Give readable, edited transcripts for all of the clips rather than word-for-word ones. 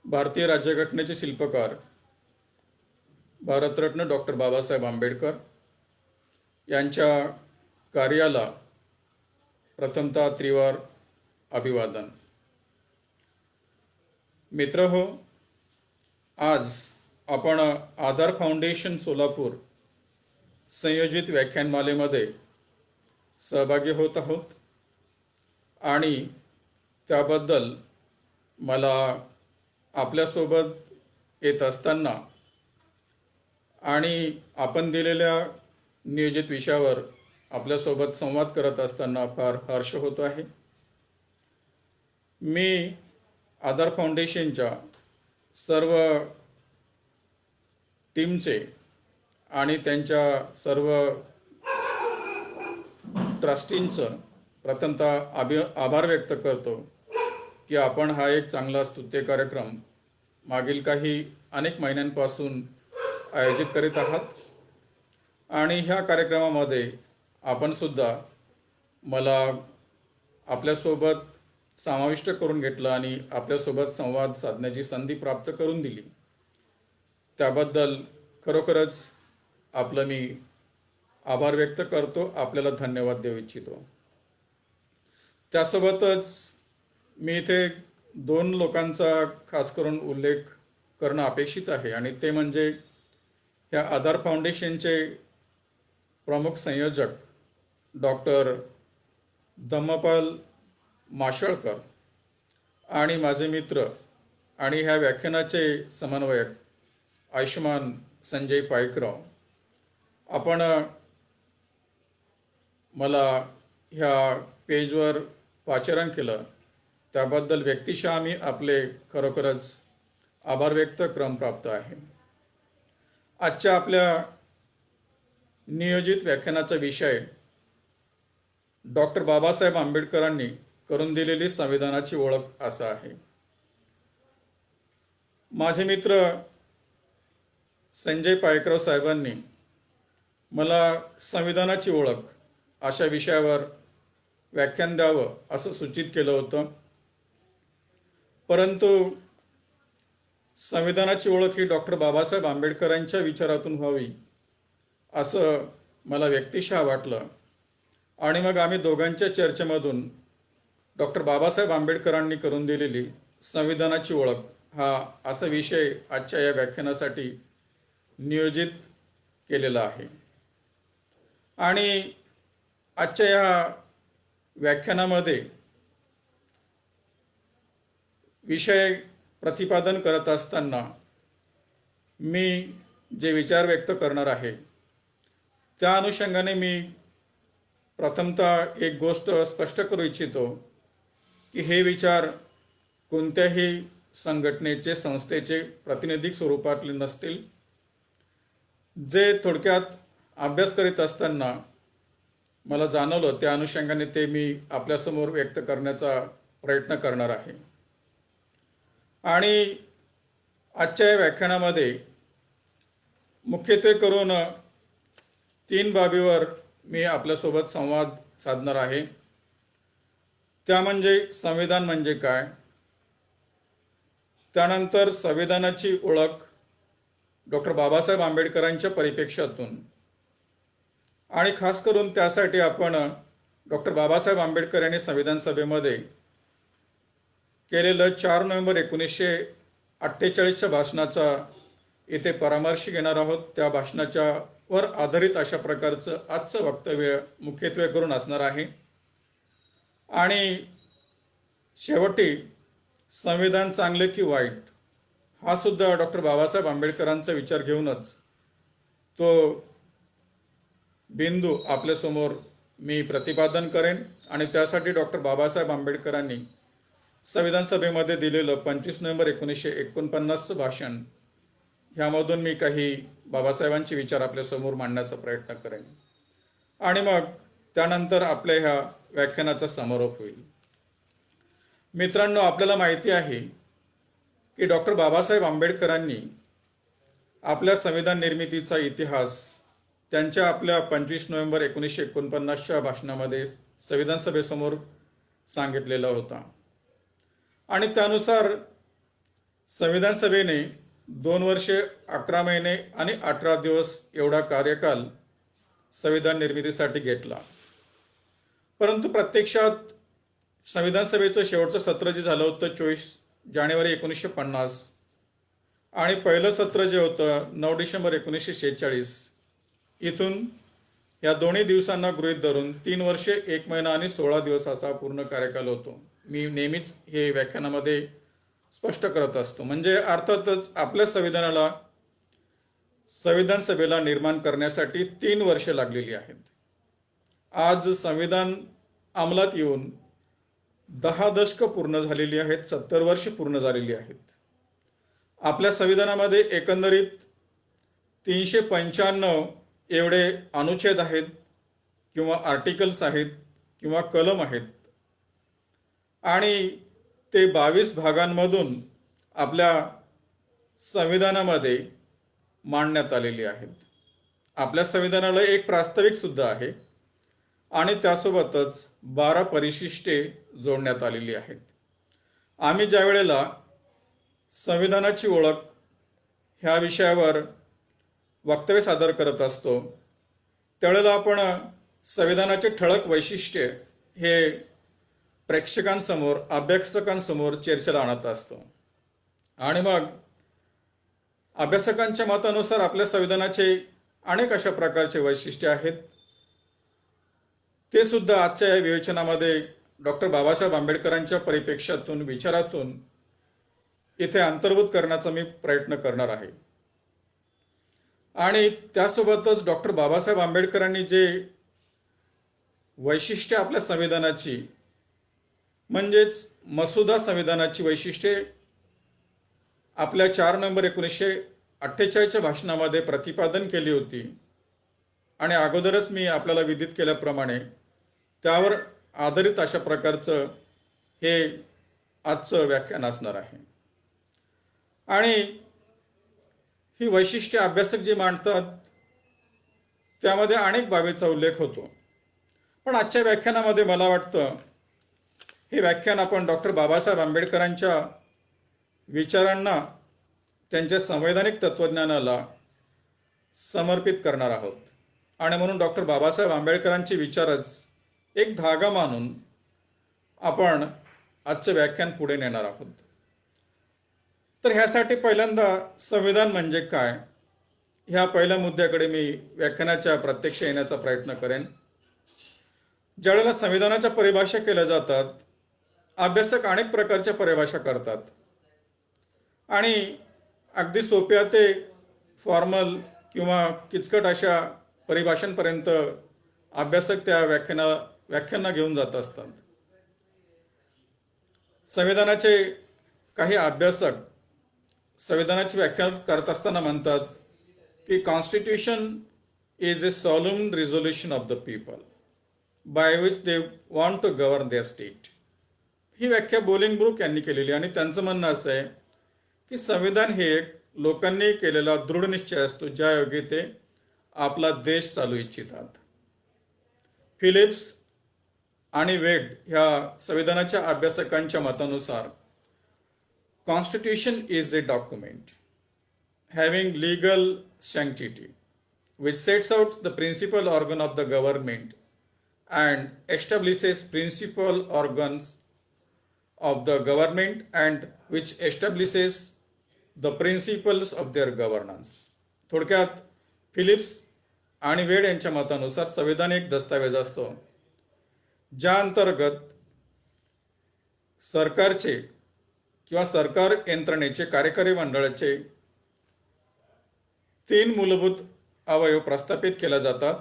भारतीय राज्यघटनेचे शिल्पकार भारतरत्न डॉक्टर बाबासाहेब आंबेडकर यांच्या कार्याला प्रथमतः त्रिवार अभिवादन। मित्रहो, आज आपण आधार फाउंडेशन सोलापूर संयोजित व्याख्यानमालेमध्ये सहभागी होत आहोत आणि त्याबद्दल मला आपल्यासोबत येत असताना आणि आपण दिलेल्या नियोजित विषयावर आपल्यासोबत संवाद करत असताना फार हर्ष होतो आहे। मी आधार फाउंडेशनच्या सर्व टीमचे आणि त्यांच्या सर्व ट्रस्टींचं प्रथमतः आभार व्यक्त करतो की आपण हा एक चांगला स्तुत्य कार्यक्रम मागील काही अनेक महिन्यांपासून आयोजित करीत आहात आणि ह्या कार्यक्रमामध्ये आपण सुद्धा मला आपल्यासोबत समाविष्ट करून घेतलं आणि आपल्यासोबत संवाद साधण्याची संधी प्राप्त करून दिली। त्याबद्दल खरोखरच आपलं मी आभार व्यक्त करतो, आपल्याला धन्यवाद देऊ इच्छितो। त्यासोबतच मी इथे दोन लोकांचा खास करून उल्लेख करणं अपेक्षित आहे आणि ते म्हणजे ह्या आधार फाउंडेशनचे प्रमुख संयोजक डॉक्टर धम्मपाल माशळकर आणि माझे मित्र आणि ह्या व्याख्यानाचे समन्वयक आयुष्मान संजय पायकराव। आपण मला ह्या पेजवर पाचारण केलं त्याबद्दल व्यक्तिशः मी आपले खरोखरच आभार व्यक्त क्रमप्राप्त आहे। आजच्या आपल्या नियोजित व्याख्यानाचा विषय डॉक्टर बाबासाहेब आंबेडकरांनी करून दिलेली संविधानाची ओळख असा आहे। माझे मित्र संजय पायकराव साहेबांनी मला संविधानाची ओळख अशा विषयावर व्याख्यान द्यावं असं सूचित केलं होतं, परंतु संविधानाची ओळख ही डॉक्टर बाबासाहेब आंबेडकरांच्या विचारातून व्हावी असं मला व्यक्तिशः वाटलं आणि मग आम्ही दोघांच्या चर्चेमधून डॉक्टर बाबासाहेब आंबेडकरांनी करून दिलेली संविधानाची ओळख हा असा विषय आजच्या या व्याख्यानासाठी नियोजित केलेला आहे। आणि आजच्या या व्याख्यानामध्ये विषय प्रतिपादन करत असताना मी जे विचार व्यक्त करणार आहे त्या अनुषंगाने मी प्रथमतः एक गोष्ट स्पष्ट करू इच्छितो की हे विचार कोणत्याही संघटनेचे संस्थेचे प्रातिनिधिक स्वरूपातले नसतील। जे थोडक्यात अभ्यास करीत असताना मला जाणवलं त्या अनुषंगाने ते मी आपल्यासमोर व्यक्त करण्याचा प्रयत्न करणार आहे। आणि आजच्या या व्याख्यानामध्ये मुख्यत्वे करून तीन बाबीवर मी आपल्यासोबत संवाद साधणार आहे। त्या म्हणजे संविधान म्हणजे काय, त्यानंतर संविधानाची ओळख डॉक्टर बाबासाहेब आंबेडकरांच्या परिप्रेक्ष्यातून आणि खास करून त्यासाठी आपण डॉक्टर बाबासाहेब आंबेडकर यांनी संविधान सभेमध्ये केलेलं 4 नोव्हेंबर 1948च्या भाषणाचा इथे परामर्श घेणार आहोत। त्या भाषणाच्या वर आधारित अशा प्रकारचं आजचं वक्तव्य मुख्यत्वे करून असणार आहे। आणि शेवटी संविधान चांगले की वाईट हा सुद्धा डॉक्टर बाबासाहेब आंबेडकरांचा विचार घेऊनच तो बिंदू आपल्यासमोर मी प्रतिपादन करेन। आणि त्यासाठी डॉक्टर बाबासाहेब आंबेडकरांनी संविधान सभेमध्ये दिलेलं 25 नोव्हेंबर 1949चं भाषण ह्यामधून मी काही बाबासाहेबांचे विचार आपल्यासमोर मांडण्याचा प्रयत्न करेन आणि मग त्यानंतर आपल्या ह्या व्याख्यानाचा समारोप होईल। मित्रांनो, आपल्याला माहिती आहे की डॉक्टर बाबासाहेब आंबेडकरांनी आपल्या संविधान निर्मितीचा इतिहास त्यांच्या आपल्या 25 नोव्हेंबर 1949च्या भाषणामध्ये संविधान सभेसमोर सांगितलेला होता आणि त्यानुसार संविधान सभेने 2 वर्षे 11 महिने आणि 18 दिवस एवढा कार्यकाल संविधान निर्मितीसाठी घेतला. परंतु प्रत्यक्षात संविधान सभेचं शेवटचं सत्र जे झालं होतं 24 जानेवारी 1950 आणि पहिलं सत्र जे होतं 9 डिसेंबर 1946, इथून या दोन्ही दिवसांना गृहीत धरून 3 वर्षे 1 महिना आणि 16 दिवस असा पूर्ण कार्यकाल होतो. मी नेहमीच हे व्याख्यानामध्ये स्पष्ट करत असतो. म्हणजे अर्थातच आपल्या संविधानाला संविधान सभेला निर्माण करण्यासाठी 3 वर्षे लागलेली आहेत. आज संविधान अंमलात येऊन 10 दशकं पूर्ण झालेली आहेत, 70 वर्षे पूर्ण झालेली आहेत. आपल्या संविधानामध्ये एकंदरीत 395 एवढे अनुच्छेद आहेत किंवा आर्टिकल्स आहेत किंवा कलम आहेत आणि ते 22 भागांमधून आपल्या संविधानामध्ये मांडण्यात आलेली आहेत. आपल्या संविधानाला एक प्रास्ताविकसुद्धा आहे आणि त्यासोबतच 12 परिशिष्टे जोडण्यात आलेली आहेत. आम्ही ज्या वेळेला संविधानाची ओळख ह्या विषयावर वक्तव्य सादर करत असतो त्यावेळेला आपण संविधानाचे ठळक वैशिष्ट्ये हे प्रेक्षकांसमोर, अभ्यासकांसमोर चर्चेला आणत असतो आणि मग अभ्यासकांच्या मतानुसार आपल्या संविधानाचे अनेक अशा प्रकारचे वैशिष्ट्ये आहेत. ते सुद्धा आजच्या या विवेचनामध्ये डॉक्टर बाबासाहेब आंबेडकरांच्या परिप्रेक्ष्यातून, विचारातून इथे अंतर्भूत करण्याचा मी प्रयत्न करणार आहे. आणि त्यासोबतच डॉक्टर बाबासाहेब आंबेडकरांनी जे वैशिष्ट्ये आपल्या संविधानाची, म्हणजेच मसुदा संविधानाची वैशिष्ट्ये आपल्या 4 नोव्हेंबर 1948च्या भाषणामध्ये प्रतिपादन केली होती आणि अगोदरच मी आपल्याला विदित केल्याप्रमाणे त्यावर आधारित अशा प्रकारचं हे आजचं व्याख्यान असणार आहे. आणि ही वैशिष्ट्ये अभ्यासक जे मांडतात त्यामध्ये अनेक बाबीचा उल्लेख होतो. पण आजच्या व्याख्यानामध्ये मला वाटतं हे व्याख्यान आपण डॉक्टर बाबासाहेब आंबेडकरांच्या विचारांना, त्यांच्या संवैधानिक तत्त्वज्ञानाला समर्पित करणार आहोत आणि म्हणून डॉक्टर बाबासाहेब आंबेडकरांचे विचारच एक धागा मानून आपण आजचं व्याख्यान पुढे नेणार आहोत. तर ह्यासाठी पहिल्यांदा संविधान म्हणजे काय ह्या पहिल्या मुद्द्याकडे मी व्याख्यानाच्या प्रत्यक्ष येण्याचा प्रयत्न करेन. ज्यावेळेला संविधानाच्या परिभाषा केल्या जातात, अभ्यासक अनेक प्रकारच्या परिभाषा करतात आणि अगदी सोप्या ते फॉर्मल किंवा किचकट अशा परिभाषांपर्यंत अभ्यासक त्या व्याख्यांना घेऊन जात असतात. संविधानाचे काही अभ्यासक संविधानाची व्याख्या करत असताना म्हणतात की constitution is a solemn resolution of the people by which they want to govern their state. ही व्याख्या बोलिंगब्रुक यांनी केलेली आणि त्यांचं म्हणणं असं आहे की संविधान हे एक लोकांनी केलेला दृढ निश्चय असतो ज्यायोगे ते आपला देश चालू इच्छितात. फिलिप्स आणि वेड ह्या संविधानाच्या अभ्यासकांच्या मतानुसार Constitution is a document having legal sanctity which sets out the principal organ of the government and establishes principal organs of the government and which establishes the principles of their governance. थोडक्यात Philips आणि वेड यांच्या मतानुसार संविधान एक दस्तावेज असतो ज्या अंतर्गत सरकारचे किंवा सरकार यंत्रणेचे, कार्यकारी मंडळाचे 3 मूलभूत अवयव प्रस्थापित केले जातात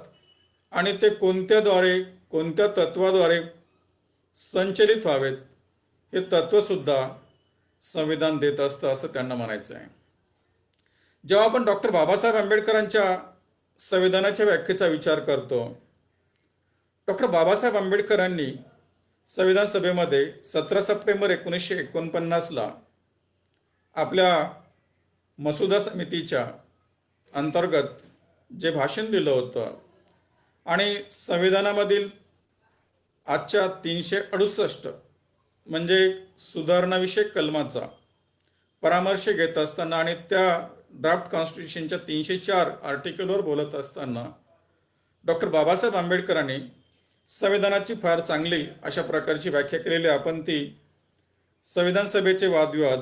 आणि ते कोणत्याद्वारे, कोणत्या तत्वाद्वारे संचलित व्हावेत हे तत्वसुद्धा संविधान देत असतं असं त्यांना म्हणायचं आहे. जेव्हा आपण डॉक्टर बाबासाहेब आंबेडकरांच्या संविधानाच्या व्याख्येचा विचार करतो, डॉक्टर बाबासाहेब आंबेडकरांनी संविधान सभेमध्ये 17 सप्टेंबर 1949ला आपल्या मसुदा समितीच्या अंतर्गत जे भाषण दिलं होतं आणि संविधानामधील आजच्या 368 म्हणजे सुधारणाविषयक कलमाचा परामर्श घेत असताना आणि त्या ड्राफ्ट कॉन्स्टिट्यूशनच्या 304 आर्टिकलवर बोलत असताना डॉक्टर बाबासाहेब आंबेडकरांनी संविधानाची फार चांगली अशा प्रकारची व्याख्या केलेली आहे. आपण ती संविधान सभेचे वादविवाद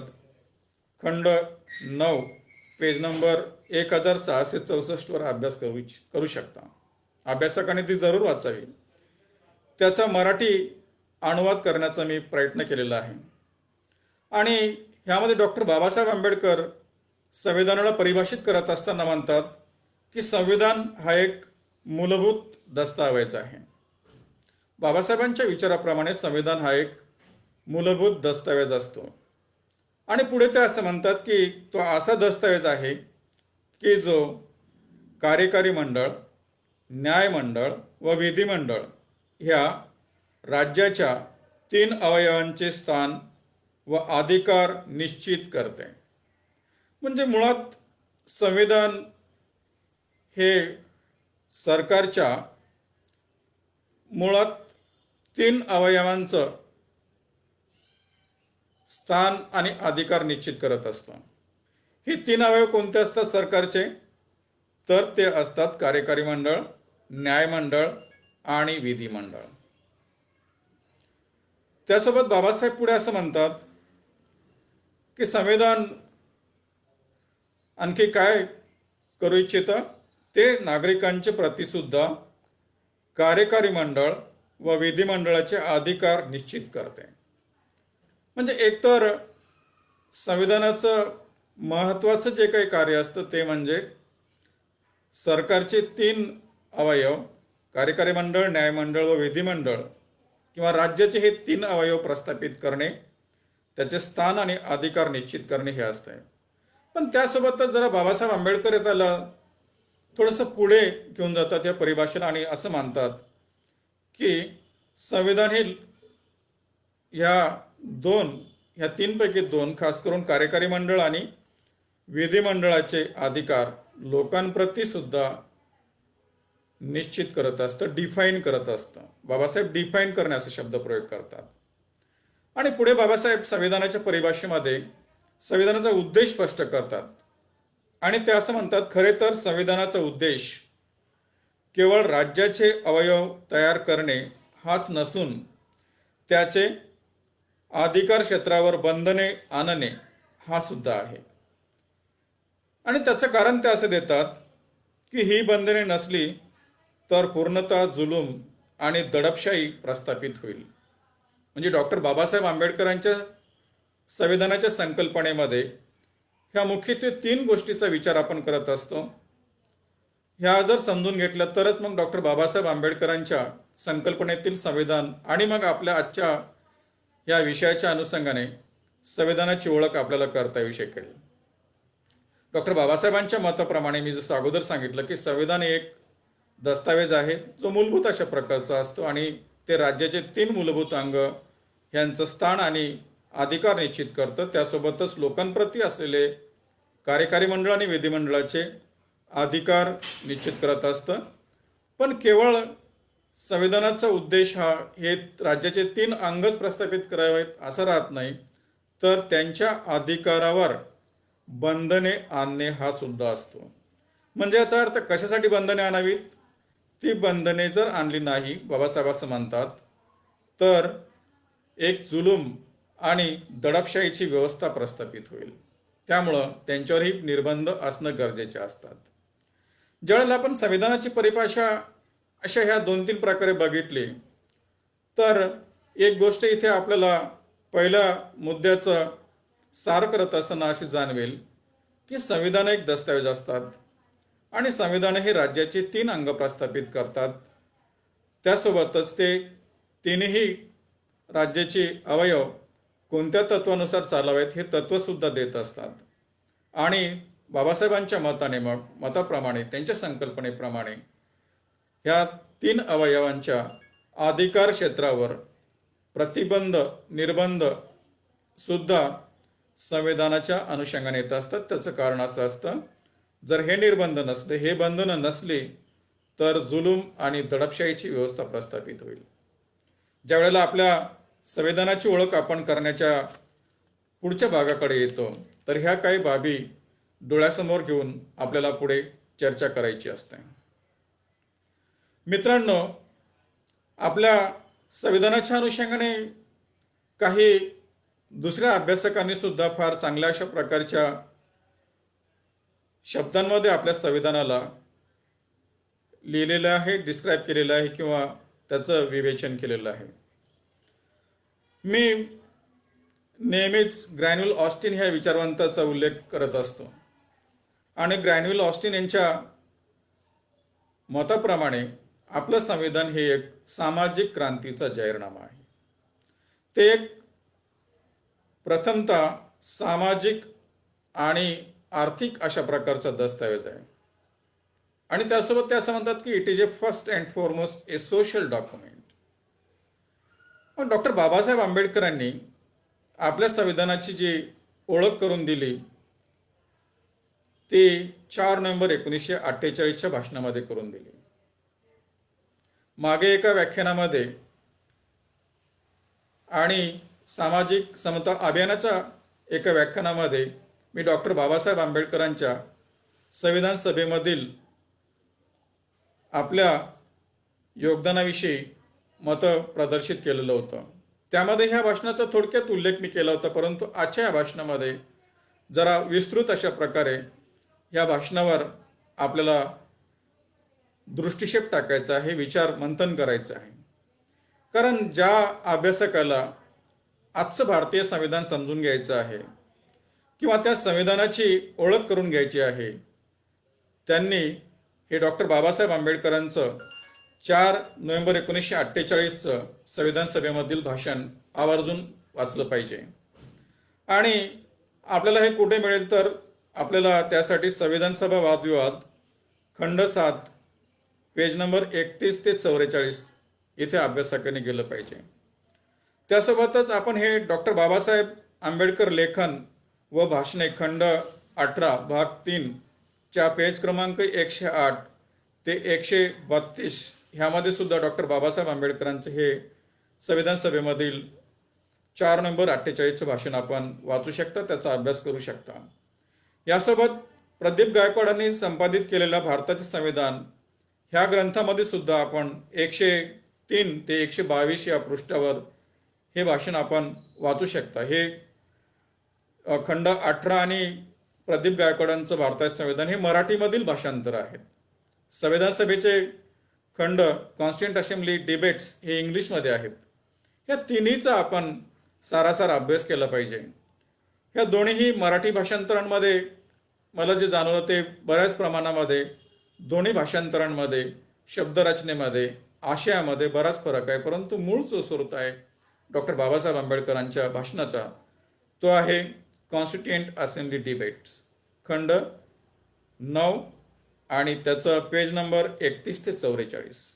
खंड 9 पेज नंबर 1664 वर अभ्यास करू शकता. अभ्यासकाने ती जरूर वाचावी. त्याचा मराठी अनुवाद करण्याचा मी प्रयत्न केलेला आहे. आणि ह्यामध्ये डॉक्टर बाबासाहेब आंबेडकर संविधानाला परिभाषित करत असताना म्हणतात की संविधान हा एक मूलभूत दस्तावेज आहे. बाबासाहेबांच्या विचाराप्रमाणे संविधान हा एक मूलभूत दस्तावेज असतो. आणि पुढे ते असं म्हणतात की तो असा दस्तावेज आहे की जो कार्यकारी मंडळ, न्यायमंडळ व विधिमंडळ ह्या राज्याच्या 3 अवयवांचे स्थान व अधिकार निश्चित करते. म्हणजे मुळात संविधान हे सरकारच्या मुळात 3 अवयवांचं स्थान आणि अधिकार निश्चित करत असतं. ही 3 अवयव कोणते असतात सरकारचे? तर ते असतात कार्यकारी मंडळ, न्यायमंडळ आणि विधिमंडळ. त्यासोबत बाबासाहेब पुढे असं म्हणतात की संविधान आणखी काय करू इच्छितं? ते नागरिकांचे प्रतिसुद्धा कार्यकारी मंडळ व विधिमंडळाचे अधिकार निश्चित करते. म्हणजे एकतर संविधानाचं महत्त्वाचं जे काही कार्य असतं ते म्हणजे सरकारचे 3 अवयव कार्यकारी मंडळ, न्यायमंडळ व विधिमंडळ किंवा राज्याचे हे 3 अवयव प्रस्थापित करणे, त्याचे स्थान आणि अधिकार निश्चित करणे हे असते. पण त्यासोबतच जरा बाबासाहेब आंबेडकर त्याला थोडंसं पुढे घेऊन जातात या परिभाषेला आणि असं मानतात की संविधान हे ह्या 3 पैकी 2 खास करून कार्यकारी मंडळ आणि विधिमंडळाचे अधिकार लोकांप्रती सुद्धा निश्चित करत असतं, डिफाईन करत असतं. बाबासाहेब डिफाईन करणे असा शब्द प्रयोग करतात. आणि पुढे बाबासाहेब संविधानाच्या परिभाषेमध्ये संविधानाचा उद्देश स्पष्ट करतात आणि ते असं म्हणतात, खरे तर संविधानाचा उद्देश केवळ राज्याचे अवयव तयार करणे हाच नसून त्याचे अधिकार क्षेत्रावर बंधने आणणे हा सुद्धा आहे. आणि त्याचं कारण ते असं देतात की ही बंधने नसली तर पूर्णतः जुलूम आणि दडपशाही प्रस्थापित होईल. म्हणजे डॉक्टर बाबासाहेब आंबेडकरांच्या संविधानाच्या संकल्पनेमध्ये ह्या मुख्यत्वे 3 गोष्टीचा विचार आपण करत असतो. ह्या जर समजून घेतल्या तरच मग डॉक्टर बाबासाहेब आंबेडकरांच्या संकल्पनेतील संविधान आणि मग आपल्या आजच्या या विषयाच्या अनुषंगाने संविधानाची ओळख आपल्याला करता येऊ शकेल. डॉक्टर बाबासाहेबांच्या मताप्रमाणे मी जसं अगोदर सांगितलं की संविधान एक दस्तावेज आहे जो मूलभूत अशा प्रकारचा असतो आणि ते राज्याचे 3 मूलभूत अंग यांचं स्थान आणि अधिकार निश्चित करतं. त्यासोबतच लोकांप्रती असलेले कार्यकारी मंडळ आणि विधिमंडळाचे अधिकार निश्चित करत असतं. पण केवळ संविधानाचा उद्देश हा हे राज्याचे 3 अंगच प्रस्थापित करावेत असं राहत नाही, तर त्यांच्या अधिकारावर बंधने आणणे हा सुद्धा असतो. म्हणजे याचा अर्थ कशासाठी बंधने आणावीत? ती बंधने जर आणली नाही, बाबासाहेब असं म्हणतात, तर एक जुलूम आणि दडपशाहीची व्यवस्था प्रस्थापित होईल. त्यामुळं त्यांच्यावरही निर्बंध असणं गरजेचे असतात. ज्यावेळेला आपण संविधानाची परिभाषा अशा ह्या 2-3 प्रकारे बघितली तर एक गोष्ट इथे आपल्याला पहिल्या मुद्द्याचं सार करत असताना अशी जाणवेल की संविधान एक दस्तावेज असतात आणि संविधान हे राज्याचे 3 अंग प्रस्थापित करतात. त्यासोबतच ते 3ही राज्याचे अवयव कोणत्या तत्वानुसार चालावेत हे तत्वसुद्धा देत असतात. आणि बाबासाहेबांच्या मताप्रमाणे त्यांच्या संकल्पनेप्रमाणे ह्या 3 अवयवांच्या अधिकार क्षेत्रावर प्रतिबंध, निर्बंध सुद्धा संविधानाच्या अनुषंगाने येत असतात. त्याचं कारण असं असतं, जर हे निर्बंध नसले, हे बंधनं नसली तर जुलूम आणि दडपशाहीची व्यवस्था प्रस्थापित होईल. ज्या वेळेला आपल्या संविधानाची ओळख आपण करण्याच्या पुढच्या भागाकडे येतो. तर ह्या काही बाबी डोळ्यासमोर घेऊन आपल्याला पुढे चर्चा करायची असते. मित्रांनो, आपल्या संविधानाच्या अनुषंगाने काही दुसऱ्या अभ्यासकांनी सुद्धा फार चांगल्या अशा प्रकारच्या शब्दांमध्ये आपल्या संविधानाला लिहिलेलं आहे, डिस्क्राईब केलेलं आहे किंवा त्याचं विवेचन केलेलं आहे. मी नेहमीच ग्रॅन्युअल ऑस्टिन ह्या विचारवंताचा उल्लेख करत असतो आणि ग्रॅन्युअल ऑस्टिन यांच्या मताप्रमाणे आपलं संविधान हे एक सामाजिक क्रांतीचा जाहीरनामा आहे. ते एक प्रथमतः सामाजिक आणि आर्थिक अशा प्रकारचा दस्तऐवज आहे आणि त्यासोबत ते असं म्हणतात की it is a first and foremost A social document. पण डॉक्टर बाबासाहेब आंबेडकरांनी आपल्या संविधानाची जी ओळख करून दिली ती 4 नोव्हेंबर 1948च्या भाषणामध्ये करून दिली. मागे एका व्याख्यानामध्ये आणि सामाजिक समता अभियानाच्या एका व्याख्यानामध्ये मी डॉक्टर बाबासाहेब आंबेडकरांच्या संविधान सभेमधील आपल्या योगदानाविषयी मतं प्रदर्शित केलेलं होतं. त्यामध्ये ह्या भाषणाचा थोडक्यात उल्लेख मी केला होता, परंतु आजच्या या भाषणामध्ये जरा विस्तृत अशा प्रकारे या भाषणावर आपल्याला दृष्टिक्षेप टाकायचा आहे, विचार मंथन करायचं आहे. कारण ज्या अभ्यासकाला आजचं भारतीय संविधान समजून घ्यायचं आहे किंवा त्या संविधानाची ओळख करून घ्यायची आहे, त्यांनी हे डॉक्टर बाबासाहेब आंबेडकरांचं 4 नोव्हेंबर 1948चं संविधान सभेमधील भाषण आवर्जून वाचलं पाहिजे. आणि आपल्याला हे कुठे मिळेल तर आपल्याला त्यासाठी संविधान सभा वादविवाद खंड 7 पेज नंबर 31 ते 44 इथे अभ्यासाकडे गेलं पाहिजे. त्यासोबतच आपण हे डॉक्टर बाबासाहेब आंबेडकर लेखन व भाषणे खंड 18 भाग 3 च्या पेज क्रमांक 108 ते 132 ह्यामध्ये सुद्धा डॉक्टर बाबासाहेब आंबेडकरांचे हे संविधान सभेमधील 4 नोव्हेंबर 48चं भाषण आपण वाचू शकता, त्याचा अभ्यास करू शकता. यासोबत प्रदीप गायकवाडांनी संपादित केलेल्या भारताचे संविधान ह्या ग्रंथामध्ये सुद्धा आपण 103 ते 122 या पृष्ठावर हे भाषण आपण वाचू शकता. हे खंड 18 आणि प्रदीप गायकवाडांचं भारताचे संविधान हे मराठीमधील भाषांतर आहेत. संविधान सभेचे खंड कॉन्स्टिट्यूंट असेंब्ली डिबेट्स हे इंग्लिशमध्ये आहेत. या तिन्हीचा आपण सारासार अभ्यास केला पाहिजे. ह्या दोन्हीही मराठी भाषांतरांमध्ये मला जे जाणवलं ते बऱ्याच प्रमाणामध्ये दोन्ही भाषांतरांमध्ये शब्दरचनेमध्ये आशयामध्ये बराच फरक आहे, परंतु मूळ जो स्रोत आहे डॉक्टर बाबासाहेब आंबेडकरांच्या भाषणाचा तो आहे कॉन्स्टिट्यूंट असेंब्ली डिबेट्स खंड 9 आणि त्याचं पेज नंबर 31 ते 44.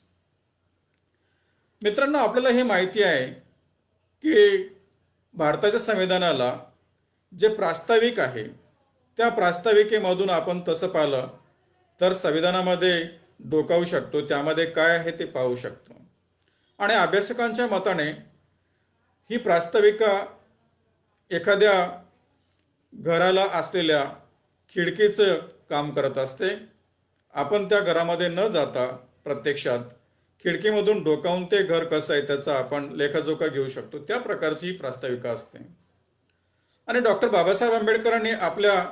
मित्रांनो, आपल्याला हे माहिती आहे की भारताच्या संविधानाला जे प्रास्ताविक आहे त्या प्रास्ताविकेमधून आपण तसं पाहिलं तर संविधानामध्ये डोकावू शकतो, त्यामध्ये काय आहे ते पाहू शकतो. आणि अभ्यासकांच्या मताने ही प्रास्ताविका एखाद्या घराला असलेल्या खिडकीचं काम करत असते. आपण त्या घरामध्ये न जाता प्रत्यक्षात खिडकीमधून डोकावून ते घर कसं आहे त्याचा आपण लेखाजोखा घेऊ शकतो, त्या प्रकारची ही प्रास्ताविका असते. आणि डॉक्टर बाबासाहेब आंबेडकरांनी आपल्या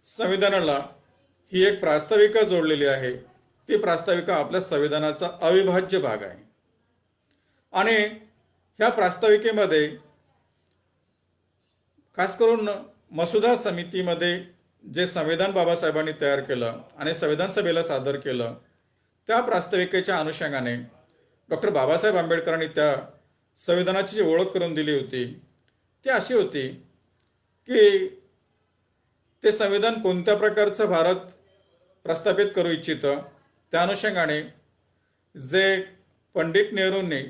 संविधानाला ही एक प्रास्ताविका जोडलेली आहे. ती प्रास्ताविका आपल्या संविधानाचा अविभाज्य भाग आहे. आणि ह्या प्रास्ताविकेमध्ये खास करून मसुदा समितीमध्ये जे संविधान बाबासाहेबांनी तयार केलं आणि संविधान सभेला सादर केलं त्या प्रास्ताविकेच्या अनुषंगाने डॉक्टर बाबासाहेब आंबेडकरांनी त्या संविधानाची जी ओळख करून दिली होती ती अशी होती की ते संविधान कोणत्या प्रकारचं भारत प्रस्थापित करू इच्छितं त्या अनुषंगाने जे पंडित नेहरूंनी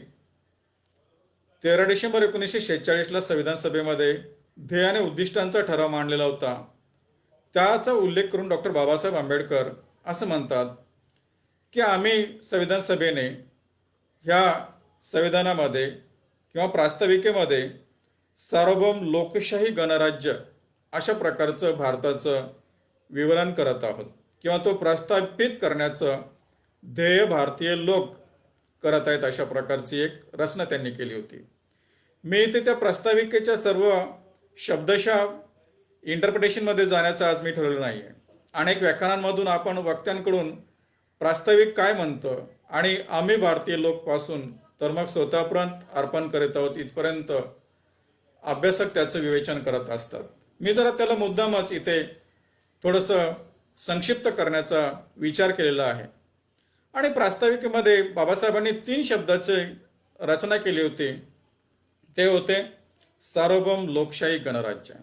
13 डिसेंबर 1946ला संविधान सभेमध्ये ध्येय आणि उद्दिष्टांचा ठराव मांडलेला होता, त्याचा उल्लेख करून डॉक्टर बाबासाहेब आंबेडकर असं म्हणतात की आम्ही संविधान सभेने ह्या संविधानामध्ये किंवा प्रास्ताविकेमध्ये सार्वभौम लोकशाही गणराज्य अशा प्रकारचं भारताचं विवरण करत आहोत किंवा तो प्रस्थापित करण्याचं ध्येय भारतीय लोक करत आहेत अशा प्रकारची एक रचना त्यांनी केली होती. मी इथे त्या प्रस्ताविकेच्या सर्व शब्दशः इंटरप्रिटेशनमध्ये जाण्याचं आज मी ठरवलं नाही आहे. अनेक व्याख्यानांमधून आपण वक्त्यांकडून प्रास्ताविक काय म्हणतं आणि आम्ही भारतीय लोक पासून तर मग स्वतःपर्यंत अर्पण करीत आहोत इथपर्यंत अभ्यासक त्याचं विवेचन करत असतात. मी जरा त्याला मुद्दामच इथे थोडंसं संक्षिप्त करण्याचा विचार केलेला आहे. आणि प्रास्ताविकेमध्ये बाबासाहेबांनी 3 शब्दाची रचना केली होती. ते होते सार्वभौम लोकशाही गणराज्य.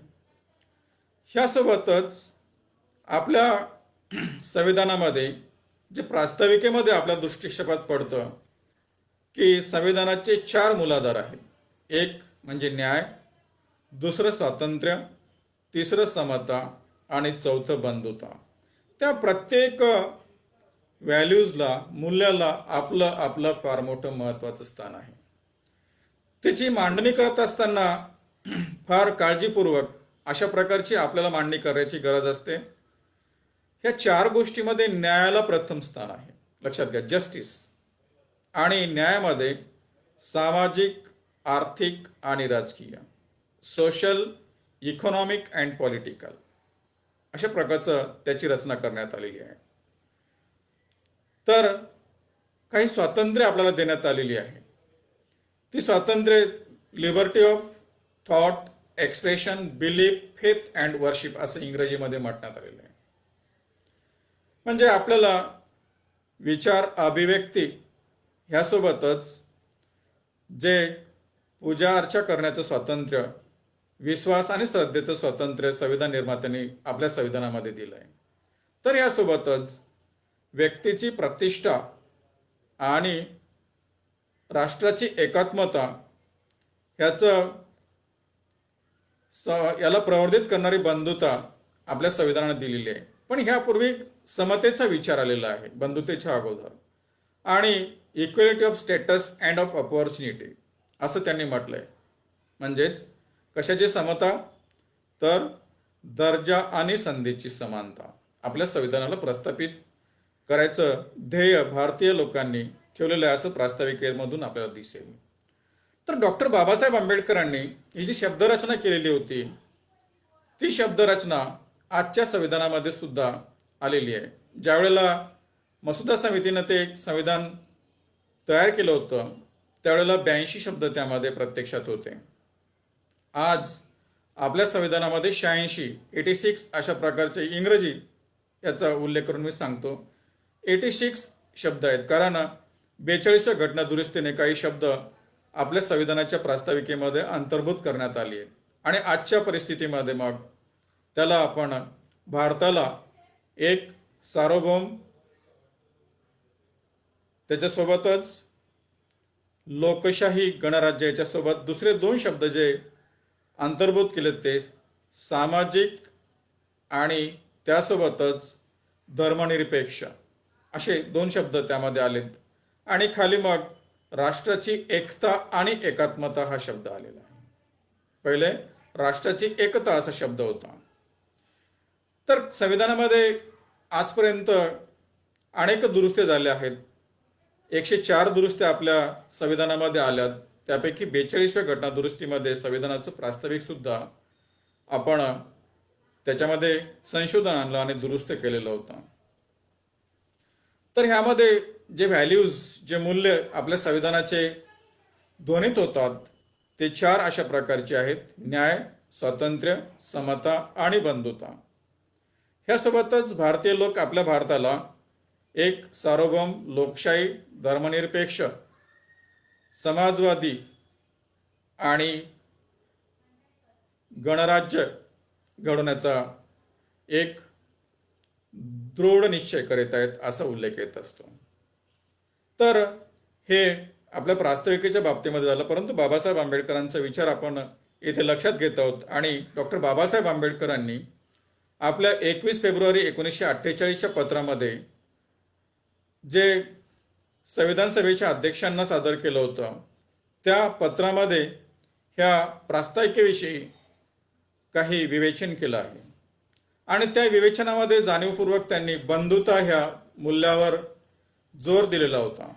ह्यासोबतच आपल्या संविधानामध्ये जे प्रास्ताविकेमध्ये आपल्या दृष्टिक्षेपात पडतं की संविधानाचे 4 मूलाधार आहेत. एक म्हणजे न्याय, दुसरं स्वातंत्र्य, तिसरं समता आणि चौथं बंधुता. त्या प्रत्येक व्हॅल्यूजला, मूल्याला आपलं आपलं फार मोठं महत्त्वाचं स्थान आहे. त्याची मांडणी करत असताना फार काळजीपूर्वक अशा प्रकारची आपल्याला मांडणी करायची गरज असते. ह्या 4 गोष्टीमध्ये न्यायाला प्रथम स्थान आहे. लक्षात घ्या, जस्टिस. आणि न्यायामध्ये सामाजिक, आर्थिक आणि राजकीय, सोशल, इकॉनॉमिक अँड पॉलिटिकल अशा प्रकारचं त्याची रचना करण्यात आलेली आहे. तर काही स्वातंत्र्य आपल्याला देण्यात आलेली आहे. ती स्वातंत्र्य liberty of thought, expression, belief, faith and worship असं इंग्रजीमध्ये म्हटण्यात आलेलं आहे. म्हणजे आपल्याला विचार, अभिव्यक्ती ह्यासोबतच जे पूजा अर्चा करण्याचं स्वातंत्र्य, विश्वास आणि श्रद्धेचं स्वातंत्र्य संविधान निर्मात्यांनी आपल्या संविधानामध्ये दिलं आहे. तर यासोबतच व्यक्तीची प्रतिष्ठा आणि राष्ट्राची एकात्मता याला प्रवर्धित करणारी बंधुता आपल्या संविधानाने दिलेली आहे. पण ह्यापूर्वी समतेचा विचार आलेला आहे बंधुतेच्या अगोदर. आणि equality of status and of opportunity असं त्यांनी म्हटलंय. म्हणजेच कशाची समता? तर दर्जा आणि संधीची समानता आपल्या संविधानाला प्रस्थापित करायचं ध्येय भारतीय लोकांनी ठेवलेलं आहे असं प्रास्ताविकेमधून आपल्याला दिसेल. तर डॉक्टर बाबासाहेब आंबेडकरांनी ही जी शब्दरचना केलेली होती ती शब्दरचना आजच्या संविधानामध्ये सुद्धा आलेली आहे. ज्यावेळेला मसुदा समितीनं ते एक संविधान तयार केलं होतं त्यावेळेला 82 शब्द त्यामध्ये प्रत्यक्षात होते. आज आपल्या संविधानामध्ये 86 अशा प्रकारचे इंग्रजी याचा उल्लेख करून मी सांगतो 86 शब्द आहेत. कारण 42व्या घटना दुरुस्तीने काही शब्द आपल्या संविधानाच्या प्रास्ताविकेमध्ये अंतर्भूत करण्यात आली आहेत. आणि आजच्या परिस्थितीमध्ये मग त्याला आपण भारताला एक सार्वभौम, त्याच्यासोबतच लोकशाही गणराज्य याच्यासोबत दुसरे 2 शब्द जे अंतर्भूत केले ते सामाजिक आणि त्यासोबतच धर्मनिरपेक्ष असे 2 शब्द त्यामध्ये आलेत. आणि खाली मग राष्ट्राची एकता आणि एकात्मता हा शब्द आलेला आहे. पहिले राष्ट्राची एकता असा शब्द होता. तर संविधानामध्ये आजपर्यंत अनेक दुरुस्त्या झाल्या आहेत. 104 दुरुस्त्या आपल्या संविधानामध्ये आल्यात. त्यापैकी 42व्या घटना दुरुस्तीमध्ये संविधानाचं प्रास्ताविक सुद्धा आपण त्याच्यामध्ये संशोधन आणलं आणि दुरुस्त केलेलं होतं. तर ह्यामध्ये जे व्हॅल्यूज, जे मूल्य आपल्या संविधानाचे ध्वनित होतात ते 4 अशा प्रकारचे आहेत. न्याय, स्वातंत्र्य, समता आणि बंधुता. ह्यासोबतच भारतीय लोक आपल्या भारताला एक सार्वभौम, लोकशाही, धर्मनिरपेक्ष, समाजवादी आणि गणराज्य घडवण्याचा एक दृढ निश्चय करीत आहेत असा उल्लेख येत असतो. तर हे आपल्या प्रास्ताविकेच्या बाबतीमध्ये झालं. परंतु बाबासाहेब आंबेडकरांचा विचार आपण येथे लक्षात घेत आहोत. आणि डॉक्टर बाबासाहेब आंबेडकरांनी आपल्या 21 फेब्रुवारी 1948च्या पत्रामध्ये जे संविधान सभेच्या अध्यक्षांना सादर केलं होतं त्या पत्रामध्ये ह्या प्रास्ताविकेविषयी काही विवेचन केलं आहे आणि त्या विवेचनामध्ये जाणीवपूर्वक त्यांनी बंधुता ह्या मूल्यावर जोर दिलेला होता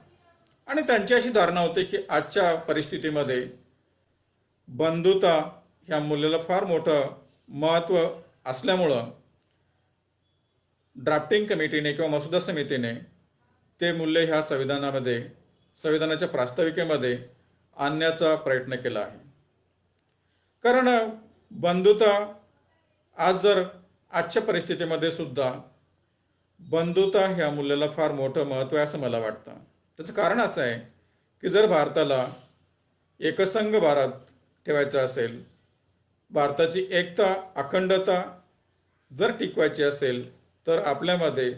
आणि त्यांची अशी धारणा होती की आजच्या परिस्थितीमध्ये बंधुता ह्या मूल्याला फार मोठं महत्त्व असल्यामुळं ड्राफ्टिंग कमिटीने किंवा मसुदा समितीने ते मूल्य ह्या संविधानाच्या प्रास्ताविकेमध्ये आणण्याचा प्रयत्न केला आहे. कारण बंधुता आजच्या परिस्थितीमध्ये सुद्धा बंधुता ह्या मूल्याला फार मोठं महत्त्व आहे असं मला वाटतं. त्याचं कारण असं आहे की जर भारताला एकसंघ भारत ठेवायचा असेल, भारताची एकता अखंडता जर टिकवायची असेल तर आपल्यामध्ये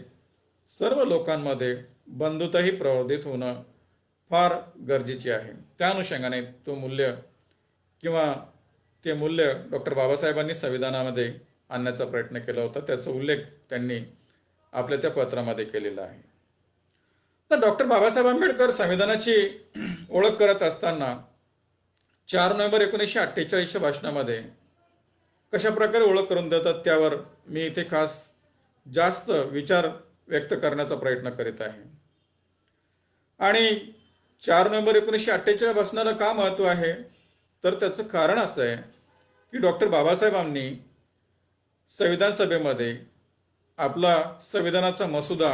सर्व लोकांमध्ये बंधुता ही प्रवर्धित होणं फार गरजेची आहे. त्या अनुषंगाने ते मूल्य डॉक्टर बाबासाहेबांनी संविधानामध्ये आणण्याचा प्रयत्न केला होता. त्याचा उल्लेख त्यांनी आपल्या त्या पत्रामध्ये केलेला आहे. तर डॉक्टर बाबासाहेब आंबेडकर संविधानाची ओळख करत असताना 4 नोव्हेंबर 1948च्या भाषणामध्ये कशा प्रकारे ओळख करून देतात त्यावर मी इथे खास जास्त विचार व्यक्त करण्याचा प्रयत्न करीत आहे. आणि 4 नोव्हेंबर 1948च्या भाषणाला का महत्त्व आहे तर त्याचं कारण असं आहे की डॉक्टर बाबासाहेबांनी संविधान सभेमध्ये आपला संविधानाचा मसुदा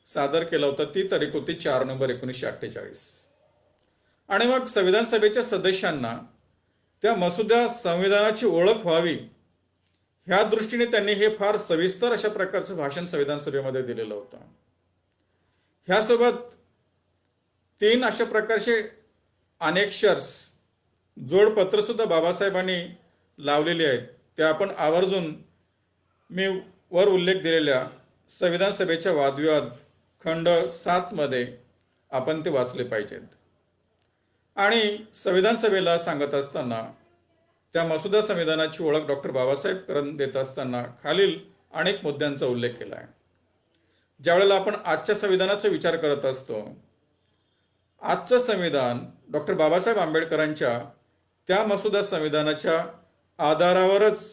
सादर केला होता. ती तारीख होती 4 नोव्हेंबर 1948 आणि मग संविधान सभेच्या सदस्यांना त्या संविधानाची ओळख व्हावी ह्या दृष्टीने त्यांनी हे फार सविस्तर अशा प्रकारचं भाषण संविधान सभेमध्ये दिलेलं होतं. ह्यासोबत 3 अशा प्रकारचे अनेक्षर्स जोडपत्र सुद्धा बाबासाहेबांनी लावलेली आहेत. ते आपण आवर्जून मी वर उल्लेख दिलेल्या संविधान सभेच्या वादविवाद खंड 7 मध्ये आपण ते वाचले पाहिजेत. आणि संविधान सभेला सांगत असताना त्या मसुदा संविधानाची ओळख डॉक्टर बाबासाहेब करून देत असताना खालील अनेक मुद्द्यांचा उल्लेख केला आहे. ज्यावेळेला आपण आजच्या संविधानाचा विचार करत असतो, आजचं संविधान डॉक्टर बाबासाहेब आंबेडकरांच्या त्या मसुदा संविधानाच्या आधारावरच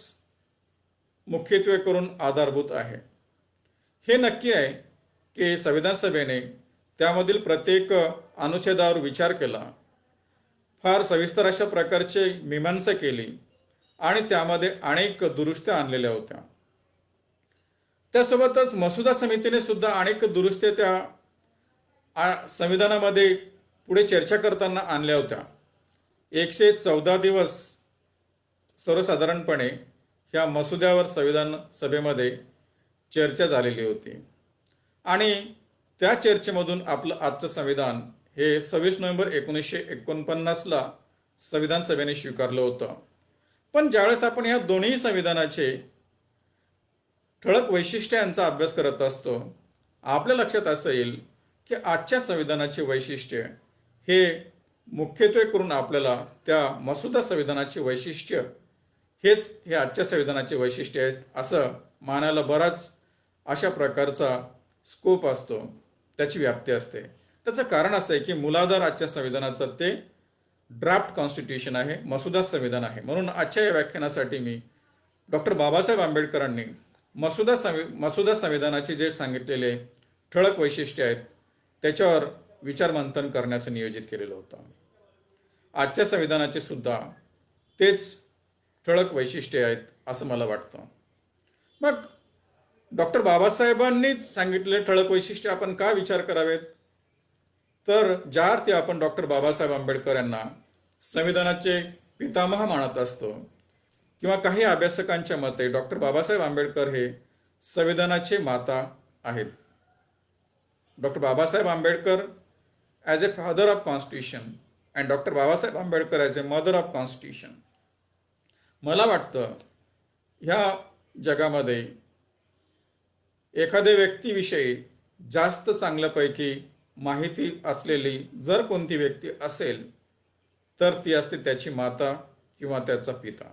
मुख्यत्वे करून आधारभूत आहे. हे नक्की आहे की संविधान सभेने त्यामधील प्रत्येक अनुच्छेदावर विचार केला, फार सविस्तर अशा प्रकारची मीमांसा केली आणि त्यामध्ये अनेक दुरुस्त्या आणलेल्या होत्या. त्यासोबतच मसुदा समितीने सुद्धा अनेक दुरुस्त्या त्या संविधानामध्ये पुढे चर्चा करताना आणल्या होत्या. 114 दिवस सर्वसाधारणपणे ह्या मसुद्यावर संविधान सभेमध्ये चर्चा झालेली होती आणि त्या चर्चेमधून आपलं आजचं संविधान हे 26 नोव्हेंबर 1949ला संविधान सभेने स्वीकारलं होतं. पण ज्यावेळेस आपण ह्या दोन्ही संविधानाचे ठळक वैशिष्ट्यांचा अभ्यास करत असतो, आपल्या लक्षात असं येईल की आजच्या संविधानाचे वैशिष्ट्य हे मुख्यत्वे करून आपल्याला त्या मसुदा संविधानाचे वैशिष्ट्य हे आजच्या संविधानाचे वैशिष्ट्य आहेत असं मानायला बराच अशा प्रकारचा स्कोप असतो, त्याची व्याप्ती असते. त्याचं कारण असं आहे की मूलाधार आजच्या संविधानाचं ते ड्राफ्ट कॉन्स्टिट्यूशन आहे, मसुदा संविधान आहे. म्हणून आजच्या या व्याख्यानासाठी मी डॉक्टर बाबासाहेब आंबेडकरांनी मसुदा संविधानाचे जे सांगितलेले ठळक वैशिष्ट्य आहेत त्याच्यावर विचारमंथन करण्याचं नियोजित केलेलं होतं. आजच्या संविधानाचे सुद्धा तेच ठळक वैशिष्ट्ये आहेत असं मला वाटतं. मग डॉक्टर बाबासाहेबांनीच सांगितलेले ठळक वैशिष्ट्य आपण का विचार करावेत तर ज्या अर्थी आपण डॉक्टर बाबासाहेब आंबेडकर यांना संविधानाचे पितामह मानत असतो किंवा काही अभ्यासकांच्या मते डॉक्टर बाबासाहेब आंबेडकर हे संविधानाचे माता आहेत. Doctor Babasaheb Ambedkar as a father of constitution and doctor Babasaheb Ambedkar as a mother of constitution. मला वाटतं ह्या जगामध्ये एखाद्या व्यक्तीविषयी जास्त चांगल्यापैकी माहिती असलेली जर कोणती व्यक्ती असेल तर ती असते त्याची माता किंवा त्याचा पिता.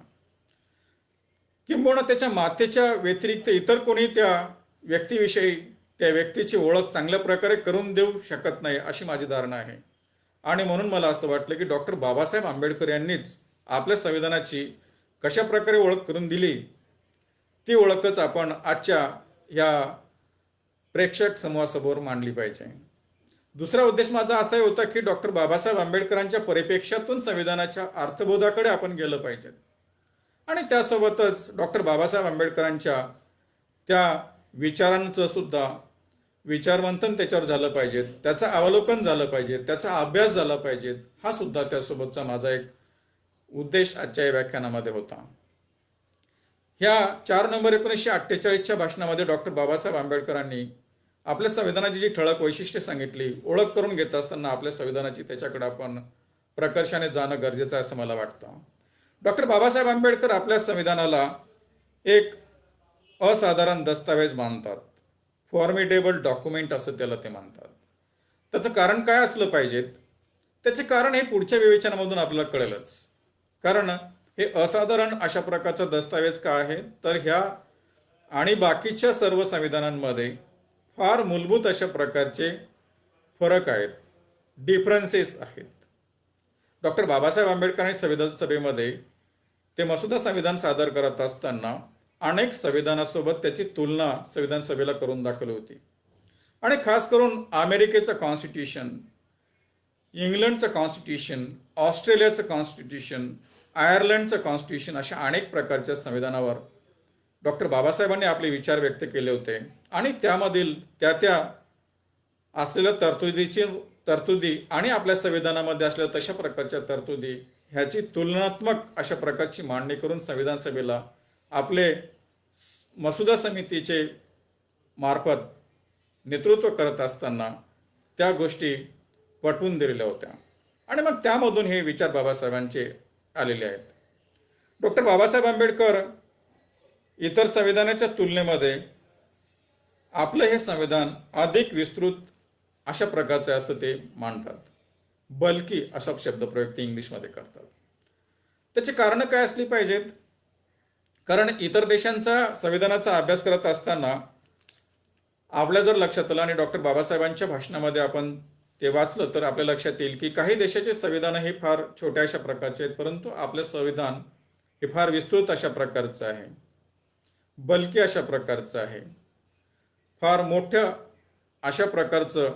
किंबहुना त्याच्या मातेच्या व्यतिरिक्त इतर कोणी त्या व्यक्तीविषयी त्या व्यक्तीची ओळख चांगल्या प्रकारे करून देऊ शकत नाही अशी माझी धारणा आहे. आणि म्हणून मला असं वाटलं की डॉक्टर बाबासाहेब आंबेडकर यांनीच आपल्या संविधानाची कशा प्रकारे ओळख करून दिली, ती ओळखच आपण आजच्या या प्रेक्षक समूहासमोर मांडली पाहिजे. दुसरा उद्देश माझा असाही होता की डॉक्टर बाबासाहेब आंबेडकरांच्या परिप्रेक्ष्यातून संविधानाच्या अर्थबोधाकडे आपण गेलं पाहिजे आणि त्यासोबतच डॉक्टर बाबासाहेब आंबेडकरांच्या त्या विचारांचं सुद्धा विचारमंथन त्याच्यावर झालं पाहिजे, त्याचं अवलोकन झालं पाहिजे, त्याचा अभ्यास झाला पाहिजे. हा सुद्धा त्यासोबतचा माझा एक उद्देश आजच्या या व्याख्यानामध्ये होता. ह्या 4 नोव्हेंबर 1948च्या भाषणामध्ये डॉक्टर बाबासाहेब आंबेडकरांनी आपल्या संविधानाची जी ठळक वैशिष्ट्ये सांगितली, ओळख करून घेत असताना आपल्या संविधानाची त्याच्याकडे आपण प्रकर्षाने जाणं गरजेचं आहे असं मला वाटतं. डॉक्टर बाबासाहेब आंबेडकर आपल्या संविधानाला एक असाधारण दस्तावेज मानतात. फॉर्मिडेबल डॉक्युमेंट असं त्याला ते मानतात. त्याचं कारण काय असलं पाहिजे, त्याचे कारण हे पुढच्या विवेचनामधून आपल्याला कळेलच. कारण हे असाधारण अशा प्रकारचा दस्तावेज का आहे, तर ह्या आणि बाकीच्या सर्व संविधानांमध्ये फार मूलभूत अशा प्रकारचे फरक आहेत, डिफरन्सेस आहेत. डॉक्टर बाबासाहेब आंबेडकरांनी संविधान सभेमध्ये ते मसुदा संविधान सादर करत असताना अनेक संविधानासोबत त्याची तुलना संविधान सभेला करून दाखवली होती. आणि खास करून अमेरिकेचं कॉन्स्टिट्यूशन, इंग्लंडचं कॉन्स्टिट्यूशन, ऑस्ट्रेलियाचं कॉन्स्टिट्यूशन, आयर्लंडचं कॉन्स्टिट्यूशन अशा अनेक प्रकारच्या संविधानावर डॉक्टर बाबासाहेबांनी आपले विचार व्यक्त केले होते आणि त्यामधील त्या असलेल्या तरतुदी आणि आपल्या संविधानामध्ये असलेल्या तशा प्रकारच्या तरतुदी ह्याची तुलनात्मक अशा प्रकारची मांडणी करून संविधान सभेला आपले मसुदा समितीचे मार्फत नेतृत्व करत असताना त्या गोष्टी पटवून दिलेल्या होत्या आणि मग त्यामधून हे विचार बाबासाहेबांचे आलेले आहेत. डॉक्टर बाबासाहेब आंबेडकर इतर संविधानाच्या तुलनेमध्ये आपलं हे संविधान अधिक विस्तृत अशा प्रकारचं असं ते मांडतात. बल्की असा शब्दप्रयोग ते इंग्लिशमध्ये करतात. त्याची कारणं काय असली पाहिजेत, कारण इतर देशांचा संविधानाचा अभ्यास करत असताना आपल्या जर लक्षात आलं आणि डॉक्टर बाबासाहेबांच्या भाषणामध्ये आपण ते वाचलं तर आपल्या लक्षात येईल की काही देशाचे संविधान हे फार छोट्या अशा प्रकारचे आहेत, परंतु आपलं संविधान हे फार विस्तृत अशा प्रकारचं आहे, बल्की अशा प्रकारचं आहे, फार मोठ्या अशा प्रकारचं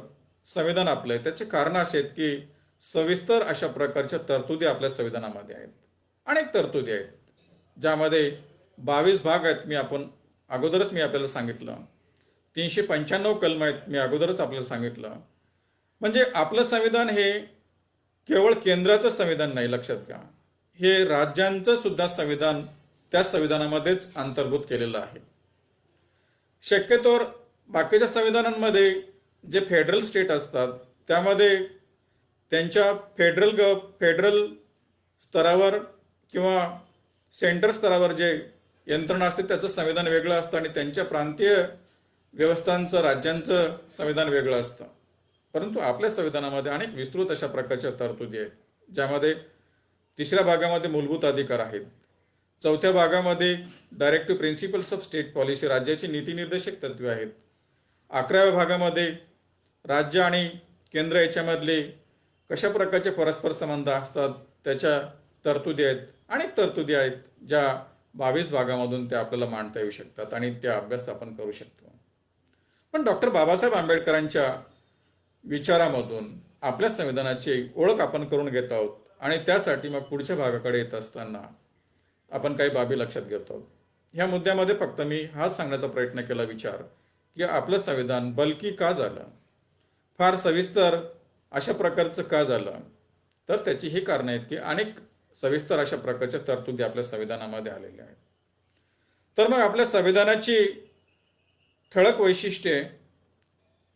संविधान आपलं आहे. त्याचे कारण असे आहेत की सविस्तर अशा प्रकारच्या तरतुदी आपल्या संविधानामध्ये आहेत. अनेक तरतुदी आहेत ज्यामध्ये 22 भाग आहेत. मी आपल्याला सांगितलं. 395 कलम आहेत, मी अगोदरच आपल्याला सांगितलं. म्हणजे आपलं संविधान हे केवळ केंद्राचं संविधान नाही, लक्षात घ्या, हे राज्यांचं सुद्धा संविधान त्या संविधानामध्येच अंतर्भूत केलेलं आहे. शक्यतोवर बाकीच्या संविधानांमध्ये जे फेडरल स्टेट असतात त्यामध्ये त्यांच्या फेडरल स्तरावर किंवा सेंटर स्तरावर जे यंत्रणा असते त्याचं संविधान वेगळं असतं आणि त्यांच्या प्रांतीय व्यवस्थांचं राज्यांचं संविधान वेगळं असतं. परंतु आपल्या संविधानामध्ये अनेक विस्तृत अशा प्रकारच्या तरतुदी आहेत, ज्यामध्ये 3ऱ्या भागामध्ये मूलभूत अधिकार आहेत, 4थ्या भागामध्ये directive principles of state policy राज्याची नीतिनिर्देशक तत्वे आहेत, 11व्या भागामध्ये राज्य आणि केंद्र याच्यामधले कशा प्रकारचे परस्पर संबंध असतात त्याच्या तरतुदी आहेत. अनेक तरतुदी आहेत ज्या 22 भागामधून त्या आपल्याला मांडता येऊ शकतात आणि त्या अभ्यास आपण करू शकतो. पण डॉक्टर बाबासाहेब आंबेडकरांच्या विचारामधून आपल्या संविधानाची ओळख आपण करून घेत आहोत आणि त्यासाठी मग पुढच्या भागाकडे येत असताना आपण काही बाबी लक्षात घेत आहोत. ह्या मुद्द्यामध्ये फक्त मी हाच सांगण्याचा प्रयत्न केला विचार की आपलं संविधान बल्की का झालं, फार सविस्तर अशा प्रकारचं का झालं, तर त्याची ही कारणं आहेत की अनेक सविस्तर अशा प्रकारच्या तरतुदी आपल्या संविधानामध्ये आलेल्या आहेत. तर मग आपल्या संविधानाची ठळक वैशिष्ट्ये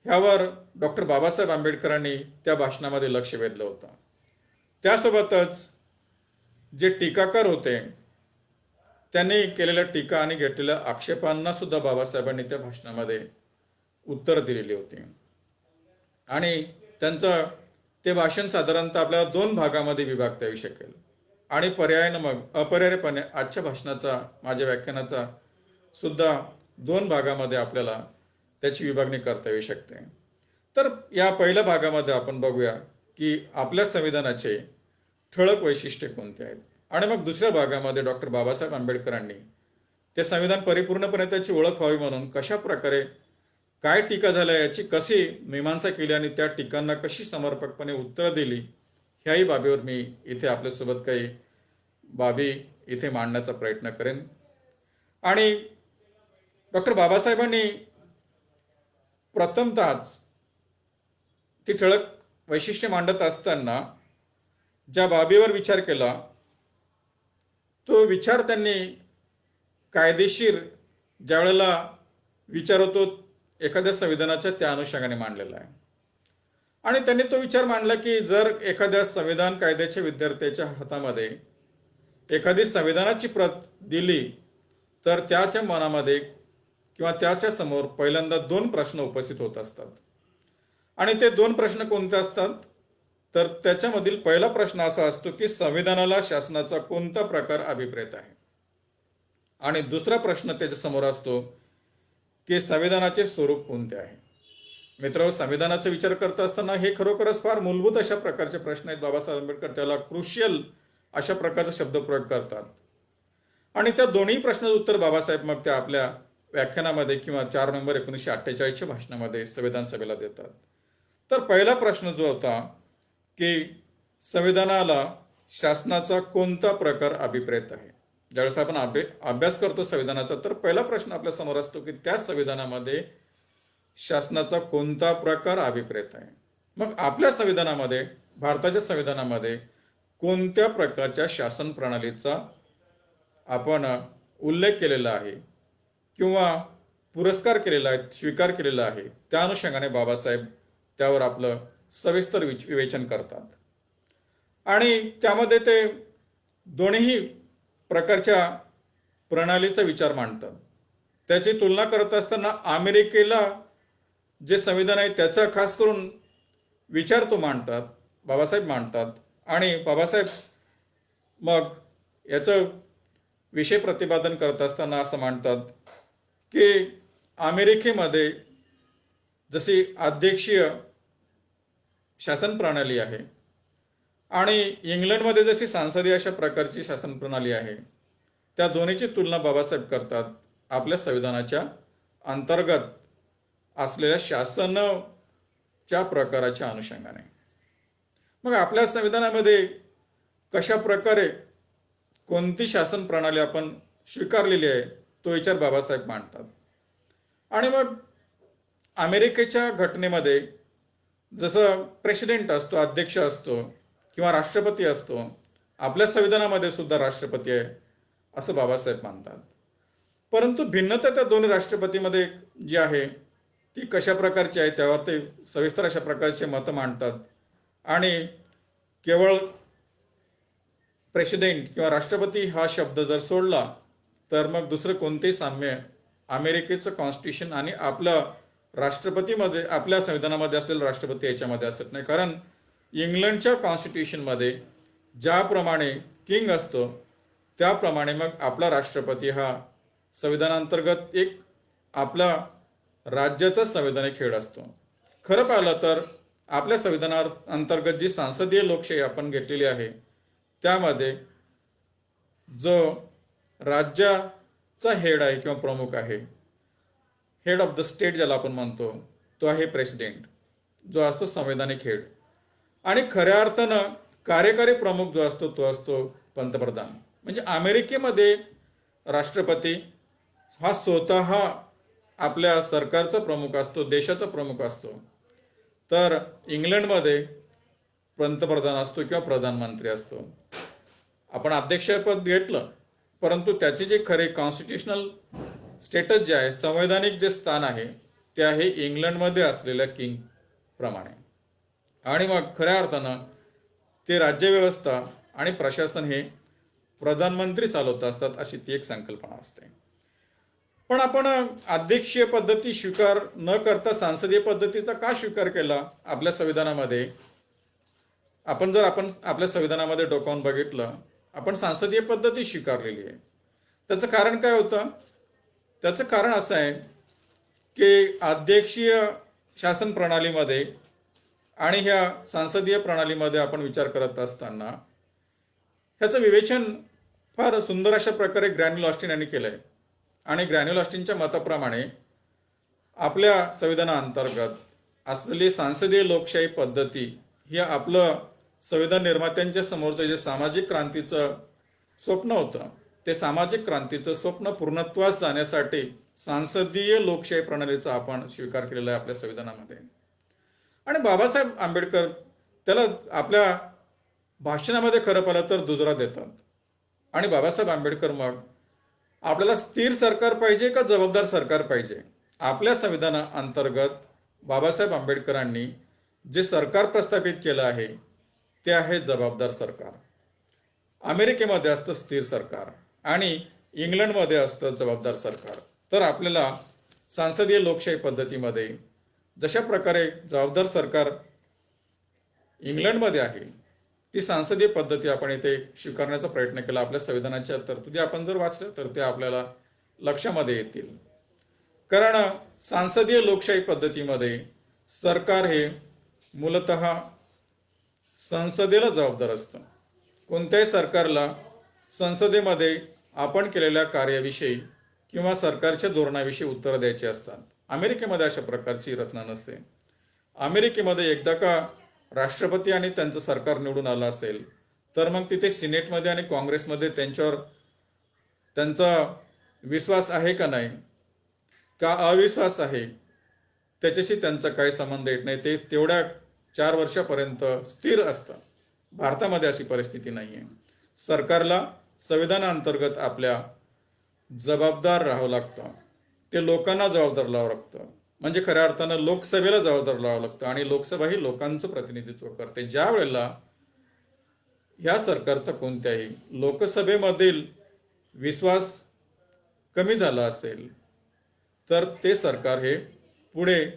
ह्यावर डॉक्टर बाबासाहेब आंबेडकरांनी त्या भाषणामध्ये लक्ष वेधलं होतं. त्यासोबतच जे टीकाकार होते त्यांनी केलेल्या टीका आणि घेतलेल्या आक्षेपांना सुद्धा बाबासाहेबांनी त्या भाषणामध्ये उत्तर दिलेली होती आणि त्यांचं ते भाषण साधारणतः आपल्याला 2 भागामध्ये विभागता येऊ शकेल आणि पर्यायानं मग अपरिहार्यपणे आजच्या भाषणाचा माझ्या व्याख्यानाचा सुद्धा 2 भागामध्ये आपल्याला त्याची विभागणी करता येऊ शकते. तर या पहिल्या भागामध्ये आपण बघूया की आपल्या संविधानाचे ठळक वैशिष्ट्ये कोणते आहेत. आणि मग दुसऱ्या भागामध्ये डॉक्टर बाबासाहेब आंबेडकरांनी ते संविधान परिपूर्णपणे त्याची ओळख व्हावी म्हणून कशा प्रकारे काय टीका झाल्या याची कशी मीमांसा केली आणि त्या टीकांना कशी समर्पकपणे उत्तरं दिली, ह्याही बाबीवर मी इथे आपल्यासोबत काही बाबी इथे मांडण्याचा प्रयत्न करेन. आणि डॉक्टर बाबासाहेबांनी प्रथमतःच ती ठळक वैशिष्ट्य मांडत असताना ज्या बाबीवर विचार केला तो विचार त्यांनी कायदेशीर ज्या वेळेला विचार होतो एखाद्या संविधानाच्या त्या अनुषंगाने मांडलेला आहे. आणि त्यांनी तो विचार मांडला की जर एखाद्या संविधान कायद्याच्या विद्यार्थ्याच्या हातामध्ये एखादी संविधानाची प्रत दिली तर त्याच्या मनामध्ये किंवा त्याच्या समोर पहिल्यांदा 2 प्रश्न उपस्थित होत असतात. आणि ते 2 प्रश्न कोणते असतात तर त्याच्यामधील पहिला प्रश्न असा असतो की संविधानाला शासनाचा कोणता प्रकार अभिप्रेत आहे. आणि दुसरा प्रश्न त्याच्या समोर असतो की संविधानाचे स्वरूप कोणते आहे. मित्र, संविधानाचा विचार करत असताना हे खरोखरच फार मूलभूत अशा प्रकारचे प्रश्न आहेत. बाबासाहेब आंबेडकर त्याला क्रुशियल अशा प्रकारचा शब्दप्रयोग करतात. आणि त्या दोन्ही प्रश्नाचं उत्तर बाबासाहेब मग त्या आपल्या व्याख्यानामध्ये किंवा 4 नोव्हेंबर 1948च्या भाषणामध्ये संविधान सभेला देतात. तर पहिला प्रश्न जो होता की संविधानाला शासनाचा कोणता प्रकार अभिप्रेत आहे. ज्यावेळेस आपण अभ्यास करतो संविधानाचा तर पहिला प्रश्न आपल्या समोर असतो की त्या संविधानामध्ये शासनाचा कोणता प्रकार अभिप्रेत आहे. मग आपल्या संविधानामध्ये, भारताच्या संविधानामध्ये कोणत्या प्रकारच्या शासन प्रणालीचा आपण उल्लेख केलेला आहे किंवा पुरस्कार केलेला आहे, स्वीकार केलेला आहे, त्या अनुषंगाने बाबासाहेब त्यावर आपलं सविस्तर विवेचन करतात. आणि त्यामध्ये ते दोन्ही प्रकारच्या प्रणालीचा विचार मांडतात. त्याची तुलना करत असताना अमेरिकेला जे संविधान आहे त्याचा खास करून विचार तो मांडतात, बाबासाहेब मांडतात. आणि बाबासाहेब मग याचं विषय प्रतिपादन करत असताना असं मांडतात की अमेरिकेमध्ये जशी अध्यक्षीय शासन प्रणाली आहे आणि इंग्लंडमध्ये जशी संसदीय अशा प्रकारची शासन प्रणाली आहे, त्या दोन्हीची तुलना बाबासाहेब करतात आपल्या संविधानाच्या अंतर्गत असलेल्या शासनाच्या प्रकाराच्या अनुषंगाने. मग आपल्या संविधानामध्ये कशा प्रकारे कोणती शासन प्रणाली आपण स्वीकारलेली आहे तो विचार बाबासाहेब मांडतात. आणि मग अमेरिकेच्या घटनेमध्ये जसं प्रेसिडेंट असतो, अध्यक्ष असतो किंवा राष्ट्रपती असतो, आपल्या संविधानामध्ये सुद्धा राष्ट्रपती आहे असं बाबासाहेब मानतात. परंतु भिन्नता त्या दोन्ही राष्ट्रपतीमध्ये जी आहे ती कशा प्रकारची आहे त्यावर ते सविस्तर अशा प्रकारचे मतं मांडतात. आणि केवळ प्रेसिडेंट किंवा राष्ट्रपती हा शब्द जर सोडला तर मग दुसरं कोणतेही साम्य अमेरिकेचं कॉन्स्टिट्यूशन आणि आपल्या राष्ट्रपतीमध्ये, आपल्या संविधानामध्ये असलेला राष्ट्रपती याच्यामध्ये असत नाही. कारण इंग्लंडच्या कॉन्स्टिट्यूशनमध्ये ज्याप्रमाणे किंग असतो त्याप्रमाणे मग आपला राष्ट्रपती हा संविधानांतर्गत एक आपला राज्याचा संवैधानिक हेड असतो. खरं पाहिलं तर आपल्या संविधानाअंतर्गत जी संसदीय लोकशाही आपण घेतलेली आहे त्यामध्ये जो राज्याचा हेड आहे किंवा प्रमुख आहे, हेड ऑफ द स्टेट ज्याला आपण म्हणतो, तो आहे प्रेसिडेंट, जो असतो संवैधानिक हेड. आणि खऱ्या अर्थानं कार्यकारी प्रमुख जो असतो तो असतो पंतप्रधान. म्हणजे अमेरिकेमध्ये राष्ट्रपती हा स्वतः आपल्या सरकारचा प्रमुख असतो, देशाचा प्रमुख असतो. तर इंग्लंडमध्ये पंतप्रधान असतो किंवा प्रधानमंत्री असतो. आपण अध्यक्षपद घेतलं परंतु त्याचे जे खरे कॉन्स्टिट्यूशनल स्टेटस जे आहे, संवैधानिक जे स्थान आहे ते आहे इंग्लंडमध्ये असलेल्या किंग प्रमाणे. आणि मग खऱ्या अर्थानं ते राज्यव्यवस्था आणि प्रशासन हे प्रधानमंत्री चालवत असतात अशी ती एक संकल्पना असते. पण आपण अध्यक्षीय पद्धती स्वीकार न करता सांसदीय पद्धतीचा का स्वीकार केला आपल्या संविधानामध्ये? आपण आपल्या संविधानामध्ये डोकावून बघितलं, आपण सांसदीय पद्धती स्वीकारलेली आहे. त्याचं कारण काय होतं? त्याचं कारण असं आहे की अध्यक्षीय शासन ह्याचं विवेचन फार सुंदर अशा प्रकारे ग्रॅन्युल ऑस्टिन यांनी केलं आहे. आणि ग्रॅन्युल ऑस्टिनच्या मताप्रमाणे आपल्या संविधानाअंतर्गत असलेली सांसदीय लोकशाही पद्धती ही आपलं संविधान निर्मात्यांच्या समोरचं जे सामाजिक क्रांतीचं स्वप्न होतं, ते सामाजिक क्रांतीचं स्वप्न पूर्णत्वास जाण्यासाठी सांसदीय लोकशाही प्रणालीचा आपण स्वीकार केलेला आहे आपल्या संविधानामध्ये. आणि बाबासाहेब आंबेडकर त्याला आपल्या भाषणामध्ये खरं पाहिलं तर दुजोरा देतात. आणि बाबासाहेब आंबेडकर मग आपल्याला स्थिर सरकार पाहिजे का जबाबदार सरकार पाहिजे, आपल्या संविधानाअंतर्गत बाबासाहेब आंबेडकरांनी जे सरकार प्रस्थापित केलं आहे ते आहे जबाबदार सरकार. अमेरिकेमध्ये असतं स्थिर सरकार आणि इंग्लंडमध्ये असतं जबाबदार सरकार. तर आपल्याला सांसदीय लोकशाही पद्धतीमध्ये जशा प्रकारे जबाबदार सरकार इंग्लंडमध्ये आहे ती सांसदीय पद्धती आपण इथे स्वीकारण्याचा प्रयत्न केला. आपल्या संविधानाच्या तरतुदी आपण जर वाचल्या तर ते आपल्याला लक्षामध्ये येतील. कारण सांसदीय लोकशाही पद्धतीमध्ये सरकार हे मूलतः संसदेला जबाबदार असतं. कोणत्याही सरकारला संसदेमध्ये आपण केलेल्या कार्याविषयी किंवा सरकारच्या धोरणाविषयी उत्तर द्यायची असतात. अमेरिकेमध्ये अशा प्रकारची रचना नसते. अमेरिकेमध्ये एकदा का राष्ट्रपती आणि त्यांचं सरकार निवडून आलं असेल तर मग तिथे सिनेटमध्ये आणि काँग्रेसमध्ये त्यांच्यावर त्यांचा विश्वास आहे का नाही का अविश्वास आहे त्याच्याशी त्यांचा काही संबंध येत नाही. ते तेवढ्या 4 वर्षापर्यंत स्थिर असतं. भारतामध्ये अशी परिस्थिती नाही आहे. सरकारला संविधानाअंतर्गत आपल्या जबाबदार राहावं लागतं. ते लोकांना जबाबदार राहावं लागतं. म्हणजे खऱ्या अर्थानं लोकसभेला जबाबदार राहावं लागतं आणि लोकसभा ही लोकांचं प्रतिनिधित्व करते. ज्या वेळेला ह्या सरकारचा कोणत्याही लोकसभेमधील विश्वास कमी झाला असेल तर ते सरकार हे पुढे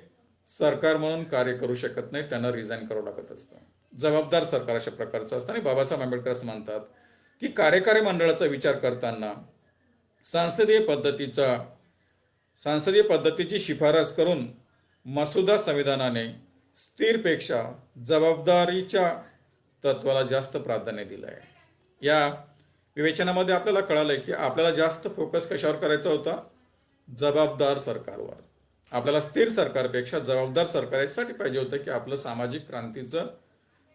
सरकार म्हणून कार्य करू शकत नाही, त्यांना रिझाईन करावं लागत असतं. जबाबदार सरकार अशा प्रकारचं असतं. आणि बाबासाहेब आंबेडकर असं म्हणतात की कार्यकारी मंडळाचा विचार करताना सांसदीय पद्धतीची शिफारस करून मसुदा संविधानाने स्थिरपेक्षा जबाबदारीच्या तत्वाला जास्त प्राधान्य दिलं आहे. या विवेचनामध्ये आपल्याला कळालंय की आपल्याला जास्त फोकस कशावर करायचा होता, जबाबदार सरकारवर. आपल्याला स्थिर सरकारपेक्षा जबाबदार सरकार यासाठी पाहिजे होतं की आपलं सामाजिक क्रांतीचं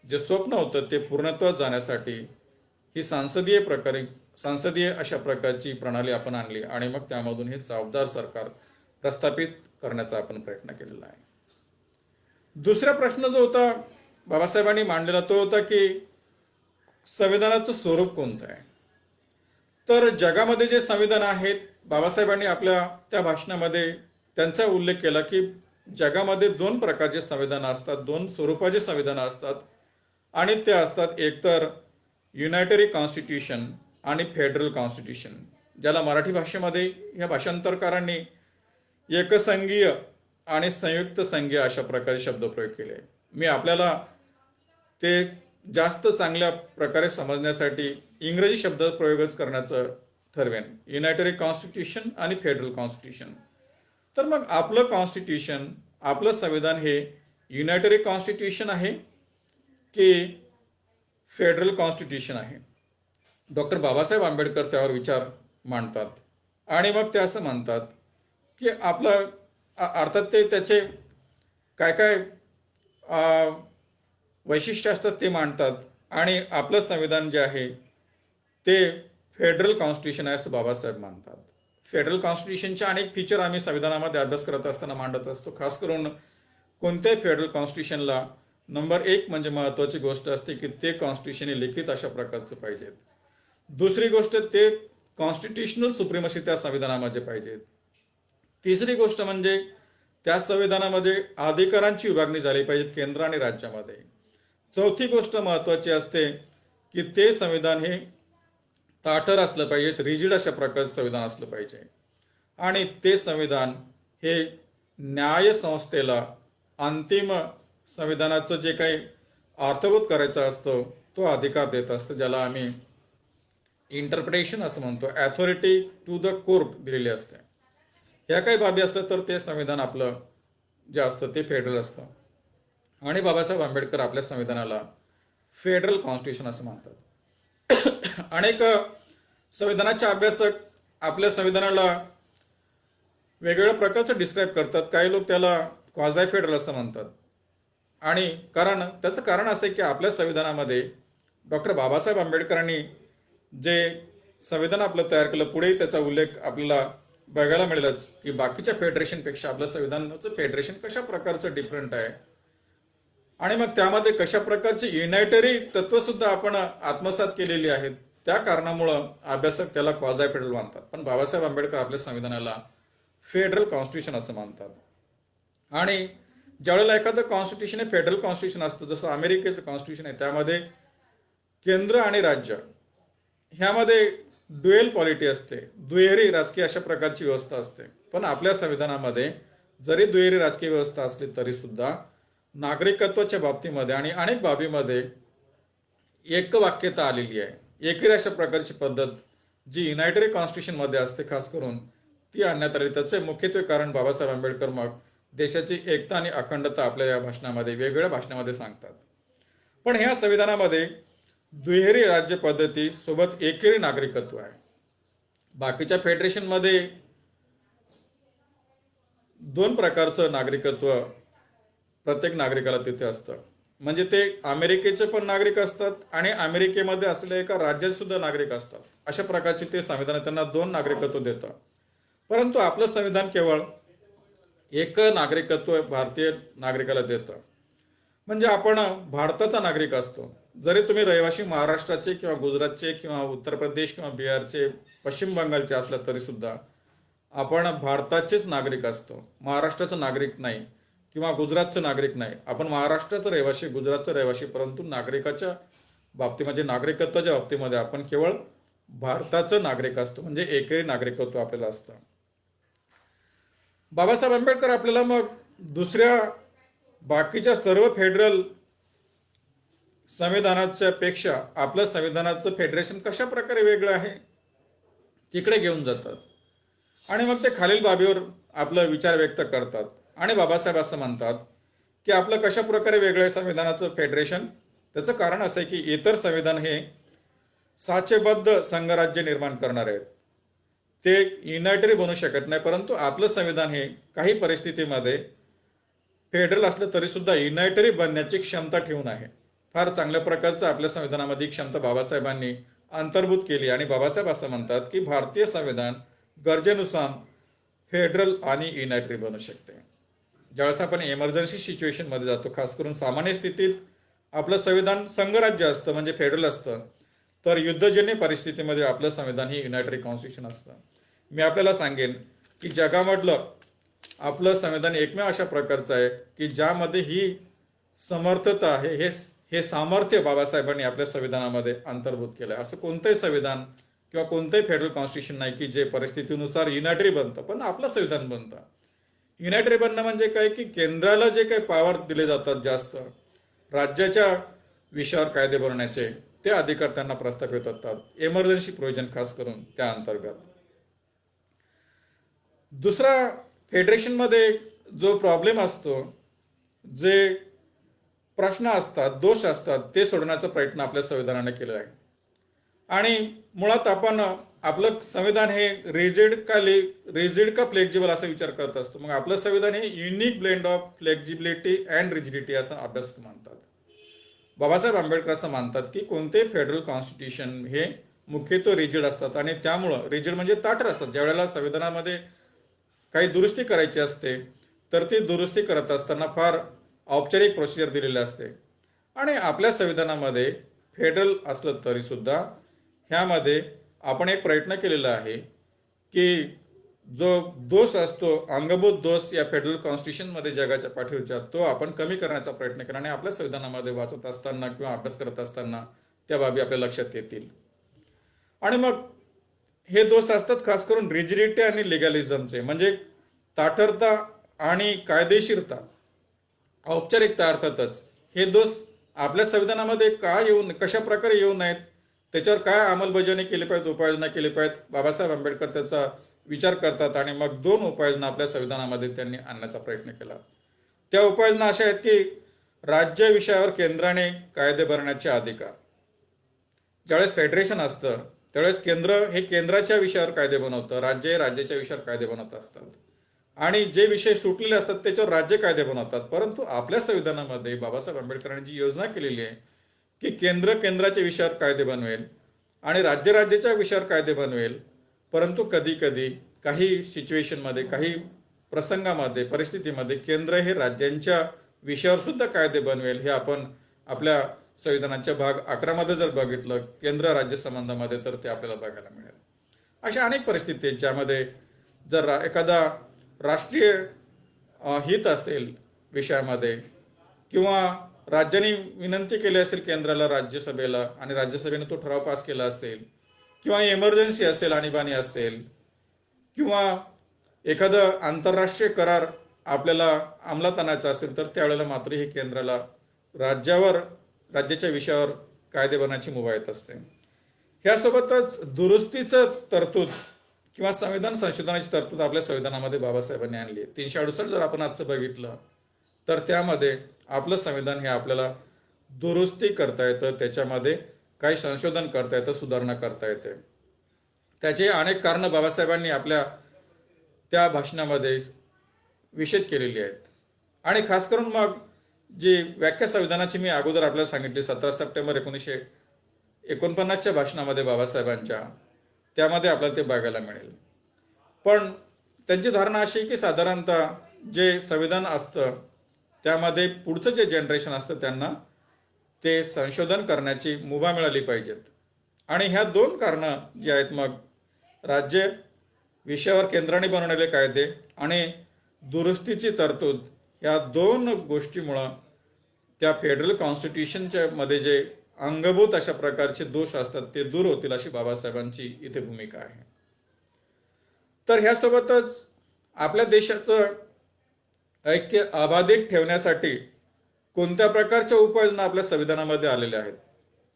जे स्वप्न होतं ते पूर्णत्वास जाण्यासाठी ही सांसदीय अशा प्रकारची प्रणाली आपण आणली आणि मग त्यामधून हे जबाबदार सरकार प्रस्थापित करण्याचा आपण प्रयत्न केलेला आहे. दुसरा प्रश्न जो होता बाबासाहेबांनी मांडलेला तो होता की संविधानाचं स्वरूप कोणतं आहे. तर जगामध्ये जे संविधान आहेत, बाबासाहेबांनी आपल्या त्या भाषणामध्ये त्यांचा उल्लेख केला की जगामध्ये 2 प्रकारचे संविधान असतात, 2 स्वरूपाचे संविधान असतात. आणि ते असतात एकतर युनायटरी कॉन्स्टिट्यूशन आणि फेडरल कॉन्स्टिट्यूशन, ज्याला मराठी भाषेमध्ये या भाषांतरकारांनी एकसंघीय आणि संयुक्त संघीय अशा प्रकारे शब्दप्रयोग केले. मी आपल्याला ते जास्त चांगल्या प्रकारे समजण्यासाठी इंग्रजी शब्दप्रयोगच करण्याचं ठरवेन, युनायटरी कॉन्स्टिट्यूशन आणि फेडरल कॉन्स्टिट्यूशन. तर मग आपलं कॉन्स्टिट्यूशन, आपलं संविधान हे युनायटरी कॉन्स्टिट्यूशन आहे की फेडरल कॉन्स्टिट्यूशन आहे. डॉक्टर बाबासाहेब आंबेडकर त्यावर विचार मांडतात आणि मग ते असं म्हणतात की आपलं अर्थात ते त्याचे काय काय वैशिष्ट्य असतात ते मांडतात आणि आपलं संविधान जे आहे ते फेडरल कॉन्स्टिट्यूशन आहे असं बाबासाहेब मानतात. फेडरल कॉन्स्टिट्यूशनचे अनेक फीचर आम्ही संविधानामध्ये अभ्यास करत असताना मांडत असतो. खास करून कोणत्याही फेडरल कॉन्स्टिट्यूशनला नंबर 1 म्हणजे महत्त्वाची गोष्ट असते की ते कॉन्स्टिट्यूशन लिखित अशा प्रकारचं पाहिजेत. दुसरी गोष्ट ते कॉन्स्टिट्यूशनल सुप्रिमसी त्या संविधानामध्ये पाहिजेत. तिसरी गोष्ट म्हणजे त्या संविधानामध्ये अधिकारांची विभागणी झाली पाहिजे केंद्र आणि राज्यामध्ये. चौथी गोष्ट महत्त्वाची असते की ते संविधान हे ताठर असलं पाहिजे, रिजिड अशा प्रकारचं संविधान असलं पाहिजे आणि ते संविधान हे न्यायसंस्थेला अंतिम संविधानाचं जे काही अर्थभूत करायचं असतं तो अधिकार देत असतं, ज्याला आम्ही इंटरप्रिटेशन असं म्हणतो. अथॉरिटी टू द कोर्ट दिलेली असते. ह्या काही बाबी असलं तर ते संविधान आपलं जे असतं ते फेडरल असतं. आणि बाबासाहेब आंबेडकर आपल्या संविधानाला फेडरल कॉन्स्टिट्यूशन असं म्हणतात. अनेक संविधानाचे अभ्यासक आपल्या संविधानाला वेगवेगळ्या प्रकारचं डिस्क्राईब करतात. काही लोक त्याला क्वाझाय फेडरल असं म्हणतात. आणि त्याचं कारण असं आहे की आपल्या संविधानामध्ये डॉक्टर बाबासाहेब आंबेडकरांनी जे संविधान आपलं तयार केलं, पुढेही त्याचा उल्लेख आपल्याला बघायला मिळेलच की बाकीच्या फेडरेशनपेक्षा आपलं संविधानाचं फेडरेशन कशा प्रकारचं डिफरंट आहे आणि मग त्यामध्ये कशा प्रकारची युनायटरी तत्वसुद्धा आपण आत्मसात केलेली आहेत. त्या कारणामुळं अभ्यासक त्याला क्वाझाय फेडरल मानतात. पण बाबासाहेब आंबेडकर आपल्या संविधानाला फेडरल कॉन्स्टिट्यूशन असं मानतात. आणि ज्यावेळेला एखादं कॉन्स्टिट्यूशन हे फेडरल कॉन्स्टिट्यूशन असतं, जसं अमेरिकेचं कॉन्स्टिट्यूशन आहे, त्यामध्ये केंद्र आणि राज्य ह्यामध्ये ड्युएल पॉलिटी असते, दुहेरी राजकीय अशा प्रकारची व्यवस्था असते. पण आपल्या संविधानामध्ये जरी दुहेरी राजकीय व्यवस्था असली तरी सुद्धा नागरिकत्वाच्या बाबतीमध्ये आणि अनेक बाबीमध्ये एकवाक्यता आलेली आहे. एकेरी अशा प्रकारची पद्धत जी युनायटेड कॉन्स्टिट्यूशनमध्ये असते खास करून ती आणण्यात आली. त्याचे मुख्यत्वे कारण बाबासाहेब आंबेडकर मग देशाची एकता आणि अखंडता आपल्या या भाषणामध्ये वेगवेगळ्या भाषणामध्ये सांगतात. पण ह्या संविधानामध्ये दुहेरी राज्य पद्धती सोबत एकेरी नागरिकत्व आहे. बाकीच्या फेडरेशनमध्ये 2 प्रकारचं नागरिकत्व प्रत्येक नागरिकाला तिथे असतं. म्हणजे ते अमेरिकेचे पण नागरिक असतात आणि अमेरिकेमध्ये असलेल्या एका राज्याचे सुद्धा नागरिक असतात. अशा प्रकारचे ते संविधान त्यांना 2 नागरिकत्व देतं. परंतु आपलं संविधान केवळ एक नागरिकत्व भारतीय नागरिकाला देतं. म्हणजे आपण भारताचा नागरिक असतो. जरी तुम्ही रहिवासी महाराष्ट्राचे किंवा गुजरातचे किंवा उत्तर प्रदेश किंवा बिहारचे, पश्चिम बंगालचे असला तरी सुद्धा आपण भारताचेच नागरिक असतो. महाराष्ट्राचा नागरिक नाही किंवा गुजरातचं नागरिक नाही. आपण महाराष्ट्राचं रहिवासी, गुजरातचं रहिवासी, परंतु नागरिकाच्या बाबतीत म्हणजे नागरिकत्वाच्या बाबतीमध्ये आपण केवळ भारताचं नागरिक असतो. म्हणजे एकही नागरिकत्व आपल्याला असतं. बाबासाहेब आंबेडकर आपल्याला मग दुसऱ्या बाकीच्या सर्व फेडरल संविधानाच्या पेक्षा आपलं संविधानाचं फेडरेशन कशा प्रकारे वेगळं आहे तिकडे घेऊन जातात आणि मग ते खालील बाबीवर आपलं विचार व्यक्त करतात. आणि बाबासाहेब असं म्हणतात की आपलं कशा प्रकारे वेगळं आहे संविधानाचं फेडरेशन. त्याचं कारण असं आहे की इतर संविधान हे साचेबद्ध संघराज्य निर्माण करणार आहेत, ते युनायटरी बनू शकत नाही. परंतु आपलं संविधान हे काही परिस्थितीमध्ये फेडरल असलं तरी सुद्धा युनायटरी बनण्याची क्षमता ठेवून आहे. फार चांगल्या प्रकारचं आपल्या संविधानामध्ये क्षमता बाबासाहेबांनी अंतर्भूत केली. आणि बाबासाहेब असं म्हणतात की भारतीय संविधान गरजेनुसार फेडरल आणि युनायटरी बनू शकते. ज्यावेळेस आपण इमर्जन्सी सिच्युएशनमध्ये जातो, खास करून सामान्य स्थितीत आपलं संविधान संघराज्य असतं म्हणजे फेडरल असतं, तर युद्धजन्य परिस्थितीमध्ये आपलं संविधान हे युनायटरी कॉन्स्टिट्यूशन असतं. मी आपल्याला सांगेन की जगामधलं आपलं संविधान एकमेव अशा प्रकारचं आहे की ज्यामध्ये ही समर्थता आहे, हे सामर्थ्य बाबासाहेबांनी आपल्या संविधानामध्ये अंतर्भूत केलं आहे. असं कोणतंही संविधान किंवा कोणतंही फेडरल कॉन्स्टिट्यूशन नाही की जे परिस्थितीनुसार युनायटरी बनतं, पण आपलं संविधान बनतं. युनायटरी बनणं म्हणजे काय की केंद्राला जे काही पॉवर दिले जातात जास्त, राज्याच्या विषयावर कायदे बनवण्याचे ते अधिकार त्यांना प्रस्थापित होतात. इमर्जन्सी प्रोव्हिजन खास करून त्या अंतर्गत. दुसरा, फेडरेशनमध्ये जो प्रॉब्लेम असतो, जे प्रश्न असतात, दोष असतात, ते सोडण्याचा प्रयत्न आपल्या संविधानाने केलेला आहे. आणि मुळात आपण आपलं संविधान हे रिजिड का फ्लेक्झिबल असा विचार करत असतो. मग आपलं संविधान हे unique blend of flexibility and rigidity असं अभ्यासक मानतात. बाबासाहेब आंबेडकर असं मानतात की कोणतेही फेडरल कॉन्स्टिट्यूशन हे मुख्यत्वे रिजिड असतात आणि त्यामुळं रिजिड म्हणजे ताठर असतात. ज्यावेळेला संविधानामध्ये काही दुरुस्ती करायची असते तर ती दुरुस्ती करत असताना फार औपचारिक प्रोसिजर दिलेली असते. आणि आपल्या संविधानामध्ये फेडरल असलं तरी सुद्धा ह्यामध्ये आपण एक प्रयत्न केलेला आहे की जो दोष असतो, अंगभूत दोष या फेडरल कॉन्स्टिट्यूशनमध्ये जगाच्या पाठीवरच्या, तो आपण कमी करण्याचा प्रयत्न केला. आणि आपल्या संविधानामध्ये वाचत असताना किंवा अभ्यास करत असताना त्या बाबी आपल्या लक्षात येतील. आणि मग हे दोष असतात खास करून रिजिडिटी आणि लिगॅलिझमचे, म्हणजे ताठरता आणि कायदेशीरता, औपचारिकता अर्थातच. हे दोष आपल्या संविधानामध्ये का कशा प्रकारे येऊ नयेत, त्याच्यावर काय अंमलबजावणी केली पाहिजे, उपाययोजना केली पाहिजेत, बाबासाहेब आंबेडकर त्याचा विचार करतात. आणि मग 2 उपाययोजना आपल्या संविधानामध्ये त्यांनी आणण्याचा प्रयत्न केला. त्या उपाययोजना अशा आहेत की राज्य विषयावर केंद्राने कायदे बनवण्याचे अधिकार, ज्यावेळेस फेडरेशन असतं त्यावेळेस केंद्र हे केंद्राच्या विषयावर कायदे बनवतं, राज्य हे राज्याच्या विषयावर कायदे बनवत असतात आणि जे विषय सुटलेले असतात त्याच्यावर राज्य कायदे बनवतात. परंतु आपल्या संविधानामध्ये बाबासाहेब आंबेडकरांनी जी योजना केलेली आहे की केंद्र केंद्राच्या विषयावर कायदे बनवेल आणि राज्य राज्याच्या विषयावर कायदे बनवेल, परंतु कधी कधी काही सिच्युएशनमध्ये, काही प्रसंगामध्ये, परिस्थितीमध्ये केंद्र हे राज्यांच्या विषयावर सुद्धा कायदे बनवेल. हे आपण आपल्या संविधानाच्या भाग 11 मध्ये जर बघितलं केंद्र राज्य संबंधामध्ये तर ते आपल्याला बघायला मिळेल. अशा अनेक परिस्थिती आहेत ज्यामध्ये जर एखादा राष्ट्रीय हित असेल विषयामध्ये किंवा राज्याने विनंती केली असेल केंद्राला, राज्यसभेला, आणि राज्यसभेने तो ठराव पास केला असेल किंवा इमर्जन्सी असेल, आणीबाणी असेल किंवा एखादं आंतरराष्ट्रीय करार आपल्याला अंमलात आणायचा असेल तर त्यावेळेला मात्र हे केंद्राला राज्याच्या विषयावर कायदे बनवायची मुभा येत असते. ह्यासोबतच दुरुस्तीचं तरतूद किंवा संविधान संशोधनाची तरतूद आपल्या संविधानामध्ये बाबासाहेबांनी आणली आहे. 368 जर आपण आजचं बघितलं तर त्यामध्ये आपलं संविधान हे आपल्याला दुरुस्ती करता येतं, त्याच्यामध्ये काही संशोधन करता येतं, सुधारणा करता येते. त्याचे अनेक कारणं बाबासाहेबांनी आपल्या त्या भाषणामध्ये विशद केलेली आहेत. आणि खास करून मग जी व्याख्या संविधानाची मी अगोदर आपल्याला सांगितली 17 सप्टेंबर 1949च्या भाषणामध्ये बाबासाहेबांच्या, त्यामध्ये आपल्याला ते बघायला मिळेल. पण त्यांची धारणा अशी आहे की साधारणतः जे संविधान असतं त्यामध्ये पुढचं जे जनरेशन असतं त्यांना ते संशोधन करण्याची मुभा मिळाली पाहिजेत. आणि ह्या दोन कारणं जी आहेत, मग राज्य विषयावर केंद्राने बनवलेले कायदे आणि दुरुस्तीची तरतूद, या दोन गोष्टीमुळं त्या फेडरल कॉन्स्टिट्यूशनच्या मध्ये जे अंगभूत अशा प्रकारचे दोष असतात ते दूर होतील अशी बाबासाहेबांची इथे भूमिका आहे. तर ह्यासोबतच आपल्या देशाचं ऐक्य अबाधित ठेवण्यासाठी कोणत्या प्रकारच्या उपाययोजना आपल्या संविधानामध्ये आलेल्या आहेत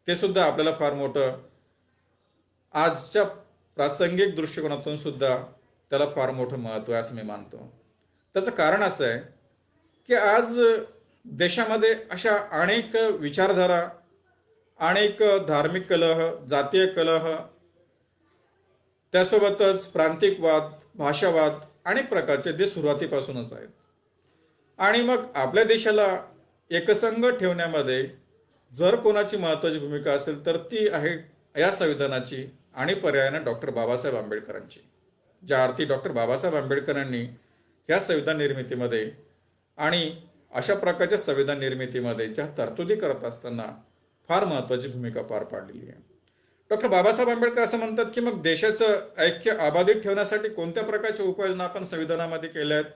ते सुद्धा आपल्याला फार मोठं आजच्या प्रासंगिक दृष्टिकोनातून सुद्धा त्याला फार मोठं महत्त्व आहे असं मी मानतो. त्याचं कारण असं आहे की आज देशामध्ये अशा अनेक विचारधारा, अनेक धार्मिक कलह, जातीय कलह, त्यासोबतच प्रांतिकवाद, भाषावाद अनेक प्रकारचे जे सुरुवातीपासूनच आहेत. आणि मग आपल्या देशाला एकसंघ ठेवण्यामध्ये जर कोणाची महत्त्वाची भूमिका असेल तर ती आहे या संविधानाची आणि पर्यायाने डॉक्टर बाबासाहेब आंबेडकरांची. ज्या अर्थी डॉक्टर बाबासाहेब आंबेडकरांनी ह्या संविधान निर्मितीमध्ये आणि अशा प्रकारच्या संविधान निर्मितीमध्ये ज्या तरतुदी करत असताना फार महत्त्वाची भूमिका पार पाडलेली आहे. डॉक्टर बाबासाहेब आंबेडकर असं म्हणतात की मग देशाचं ऐक्य अबाधित ठेवण्यासाठी कोणत्या प्रकारच्या उपाययोजना आपण संविधानामध्ये केल्या आहेत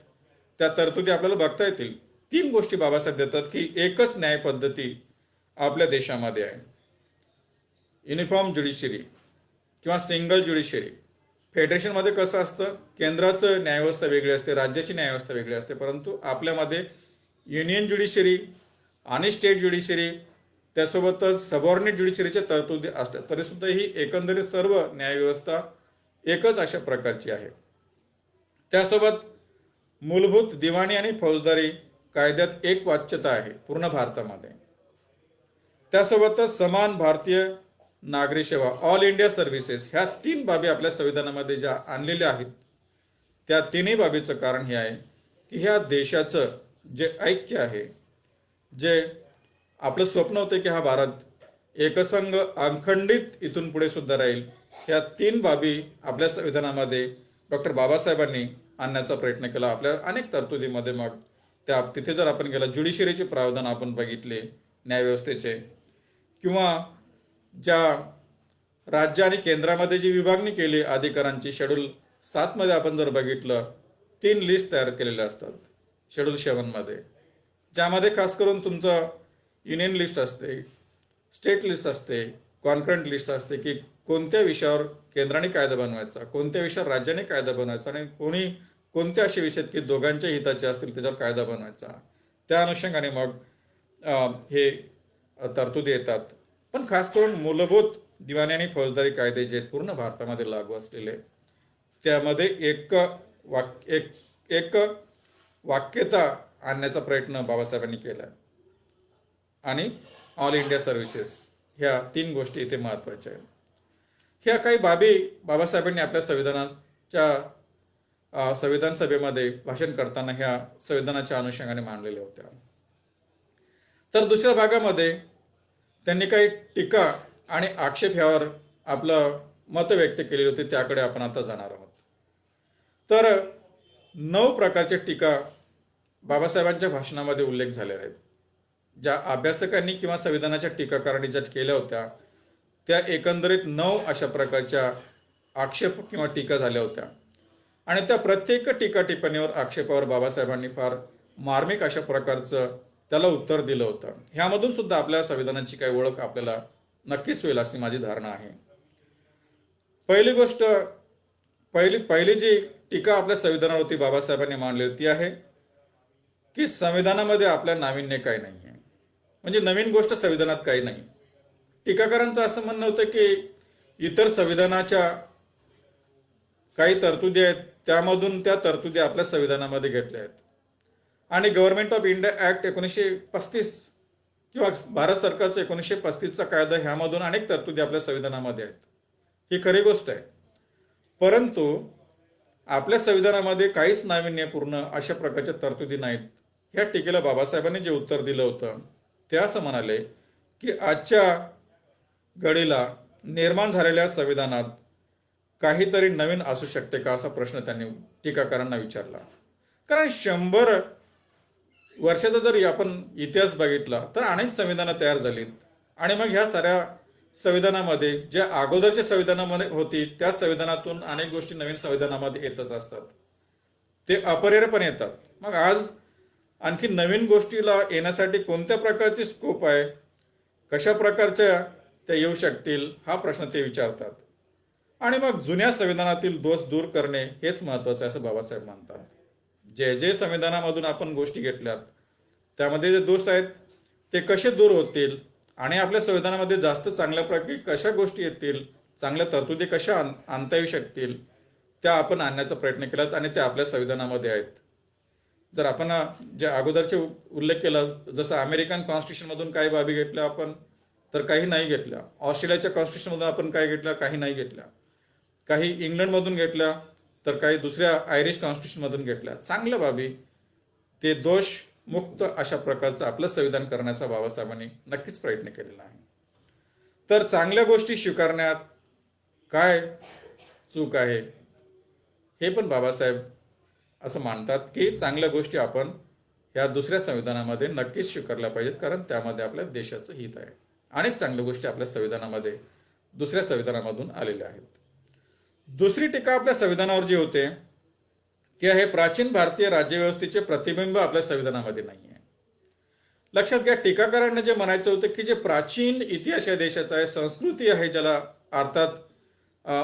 त्या तरतुदी आपल्याला बघता येतील. 3 गोष्टी बाबासाहेब देतात की एकच न्याय पद्धती आपल्या देशामध्ये आहे, युनिफॉर्म ज्युडिशरी किंवा सिंगल ज्युडिशरी. फेडरेशनमध्ये कसं असतं, केंद्राचं न्यायव्यवस्था वेगळी असते, राज्याची न्यायव्यवस्था वेगळी असते, परंतु आपल्यामध्ये युनियन ज्युडिशरी आणि स्टेट ज्युडिशरी त्यासोबतच सबऑर्डिनेट ज्युडिशरीच्या तरतुदी असतात. तरीसुद्धा ही एकंदरीत सर्व न्यायव्यवस्था एकच अशा प्रकारची आहे. त्यासोबत मूलभूत दिवाणी आणि फौजदारी कायद्यात एक वाच्यता आहे पूर्ण भारतामध्ये. त्यासोबतच समान भारतीय नागरी सेवा, ऑल इंडिया सर्व्हिसेस, ह्या 3 बाबी आपल्या संविधानामध्ये ज्या आणलेल्या आहेत त्या 3ही बाबीचं कारण हे आहे की ह्या देशाचं जे ऐक्य आहे, जे आपलं स्वप्न होतं की हा भारत एकसंघ अखंडित इथून पुढे सुद्धा राहील, ह्या 3 बाबी आपल्या संविधानामध्ये डॉक्टर बाबासाहेबांनी आणण्याचा प्रयत्न केला आपल्या अनेक तरतुदीमध्ये. मग त्या तिथे जर आपण गेला, ज्युडिशरीचे प्रावधान आपण बघितले न्यायव्यवस्थेचे, किंवा ज्या राज्य आणि केंद्रामध्ये जी विभागणी केली अधिकारांची शेड्यूल 7 मध्ये आपण जर बघितलं 3 लिस्ट तयार केलेल्या असतात शेड्यूल 7 मध्ये, ज्यामध्ये खास करून तुमचं युनियन लिस्ट असते, स्टेट लिस्ट असते, कॉन्करंट लिस्ट असते की कोणत्या विषयावर केंद्राने कायदा बनवायचा, कोणत्या विषयावर राज्याने कायदा बनवायचा आणि कोणते असे विषय की दोघांच्या हिताचे असतील त्याच्यावर कायदा बनवायचा. त्या अनुषंगाने मग हे तरतुदी येतात. पण खास करून मूलभूत दिवाणी आणि फौजदारी कायदे जे पूर्ण भारतामध्ये लागू असलेले, त्यामध्ये एक वाक्यता आणण्याचा प्रयत्न बाबासाहेबांनी केला. आणि ऑल इंडिया सर्व्हिसेस ह्या 3 गोष्टी इथे महत्त्वाच्या आहेत. ह्या काही बाबी बाबासाहेबांनी आपल्या संविधान सभेमध्ये भाषण करताना ह्या संविधानाच्या अनुषंगाने मांडलेल्या होत्या. तर दुसऱ्या भागामध्ये त्यांनी काही टीका आणि आक्षेप यावर आपलं मत व्यक्त केलेली होती, त्याकडे आपण आता जाणार आहोत. तर 9 प्रकारच्या टीका बाबासाहेबांच्या भाषणामध्ये उल्लेख झालेले आहेत. ज्या अभ्यासकांनी किंवा संविधानाच्या टीकाकारांनी ज्या केल्या होत्या त्या एकंदरीत 9 अशा प्रकारच्या आक्षेप किंवा टीका झाल्या होत्या. आणि त्या प्रत्येक टीका टिप्पणीवर आक्षेपावर बाबासाहेबांनी फार मार्मिक अशा प्रकारचं त्याला उत्तर दिलं होतं. ह्यामधून सुद्धा आपल्या संविधानाची काही ओळख आपल्याला नक्कीच होईल अशी माझी धारणा आहे. पहिली गोष्ट, पहिली जी टीका आपल्या संविधानावरती बाबासाहेबांनी मांडली ती आहे की संविधानामध्ये आपल्या नाविन्य काही नाही आहे, म्हणजे नवीन गोष्ट संविधानात काही नाही. टीकाकारांचं असं म्हणणं होतं की इतर संविधानाच्या काही तरतुदी आहेत, त्यामधून त्या तरतुदी आपल्या संविधानामध्ये घेतल्या आहेत. आणि गव्हर्नमेंट ऑफ इंडिया ॲक्ट 1935 किंवा भारत सरकारचा 1935चा कायदा ह्यामधून अनेक तरतुदी आपल्या संविधानामध्ये आहेत. ही खरी गोष्ट आहे. परंतु आपल्या संविधानामध्ये काहीच नाविन्यपूर्ण अशा प्रकारच्या तरतुदी नाहीत. ह्या टीकेला बाबासाहेबांनी जे उत्तर दिलं होतं ते असं म्हणाले की आजच्या घडीला निर्माण झालेल्या संविधानात काहीतरी नवीन असू शकते का, असा प्रश्न त्यांनी टीकाकारांना विचारला. कारण 100 वर्षाचा जर आपण इतिहास बघितला तर अनेक संविधानं तयार झालीत आणि मग ह्या साऱ्या संविधानामध्ये ज्या अगोदरच्या संविधानामध्ये होती त्या संविधानातून अनेक गोष्टी नवीन संविधानामध्ये येतच असतात, ते अपरिहार्यपणे येतात. मग आज आणखी नवीन गोष्टीला येण्यासाठी कोणत्या प्रकारची स्कोप आहे, कशा प्रकारच्या त्या येऊ शकतील, हा प्रश्न ते विचारतात. आणि मग जुन्या संविधानातील दोष दूर करणे हेच महत्त्वाचं आहे असं बाबासाहेब मानतात. जे संविधानामधून आपण गोष्टी घेतल्यात त्यामध्ये जे दोष आहेत ते कसे दूर होतील आणि आपल्या संविधानामध्ये जास्त चांगल्या प्रकारे कशा गोष्टी येतील, चांगल्या तरतुदी कशा आणता येऊ शकतील, त्या आपण आणण्याचा प्रयत्न केलात आणि त्या आपल्या संविधानामध्ये आहेत. जर आपण जे अगोदरचे उल्लेख केला, जसं अमेरिकन कॉन्स्टिट्यूशनमधून काही बाबी घेतल्या आपण तर काही नाही घेतल्या, ऑस्ट्रेलियाच्या कॉन्स्टिट्यूशनमधून आपण काही घेतल्या, काही नाही घेतल्या, काही इंग्लंडमधून घेतल्या तर काही दुसऱ्या आयरिश कॉन्स्टिट्यूशनमधून घेतल्या. चांगल्या बाबी ते दोष मुक्त अशा प्रकारचं आपलं संविधान करण्याचा बाबासाहेबांनी नक्कीच प्रयत्न केलेला आहे. तर चांगल्या गोष्टी स्वीकारण्यात काय चूक आहे हे पण बाबासाहेब असं मानतात की चांगल्या गोष्टी आपण ह्या दुसऱ्या संविधानामध्ये नक्कीच स्वीकारल्या पाहिजेत, कारण त्यामध्ये आपल्या देशाचं हित आहे. अनेक चांगल्या गोष्टी आपल्या संविधानामध्ये दुसऱ्या संविधानामधून आलेल्या आहेत. दुसरी टीका आपल्या संविधानावर जी होते ती आहे प्राचीन भारतीय राज्यव्यवस्थेचे प्रतिबिंब आपल्या संविधानामध्ये नाही आहे. लक्षात घ्या, टीकाकारांना जे म्हणायचं होतं की जे प्राचीन इतिहास या देशाचा आहे, संस्कृती आहे, ज्याला अर्थात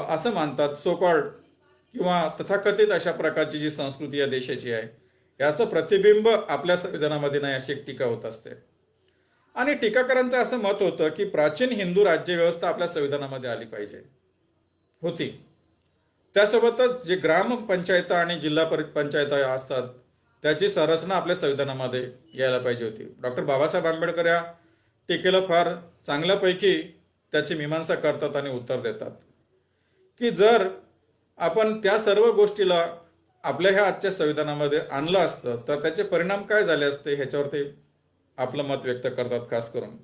असं मानतात सो कॉल्ड किंवा तथाकथित अशा प्रकारची जी संस्कृती या देशाची आहे याचं प्रतिबिंब आपल्या संविधानामध्ये नाही, अशी एक टीका होत असते. आणि टीकाकारांचं असं मत होतं की प्राचीन हिंदू राज्यव्यवस्था आपल्या संविधानामध्ये आली पाहिजे होती. त्यासोबतच जे ग्रामपंचायत आणि जिल्हा पंचायत असतात त्याची संरचना आपल्या संविधानामध्ये यायला पाहिजे होती. डॉक्टर बाबासाहेब आंबेडकर या टीकेला फार चांगल्यापैकी त्याची मीमांसा करतात आणि उत्तर देतात की जर आपण त्या सर्व गोष्टीला आपल्या ह्या आजच्या संविधानामध्ये आणलं असतं तर त्याचे परिणाम काय झाले असते ह्याच्यावर ते आपलं मत व्यक्त करतात. खास करून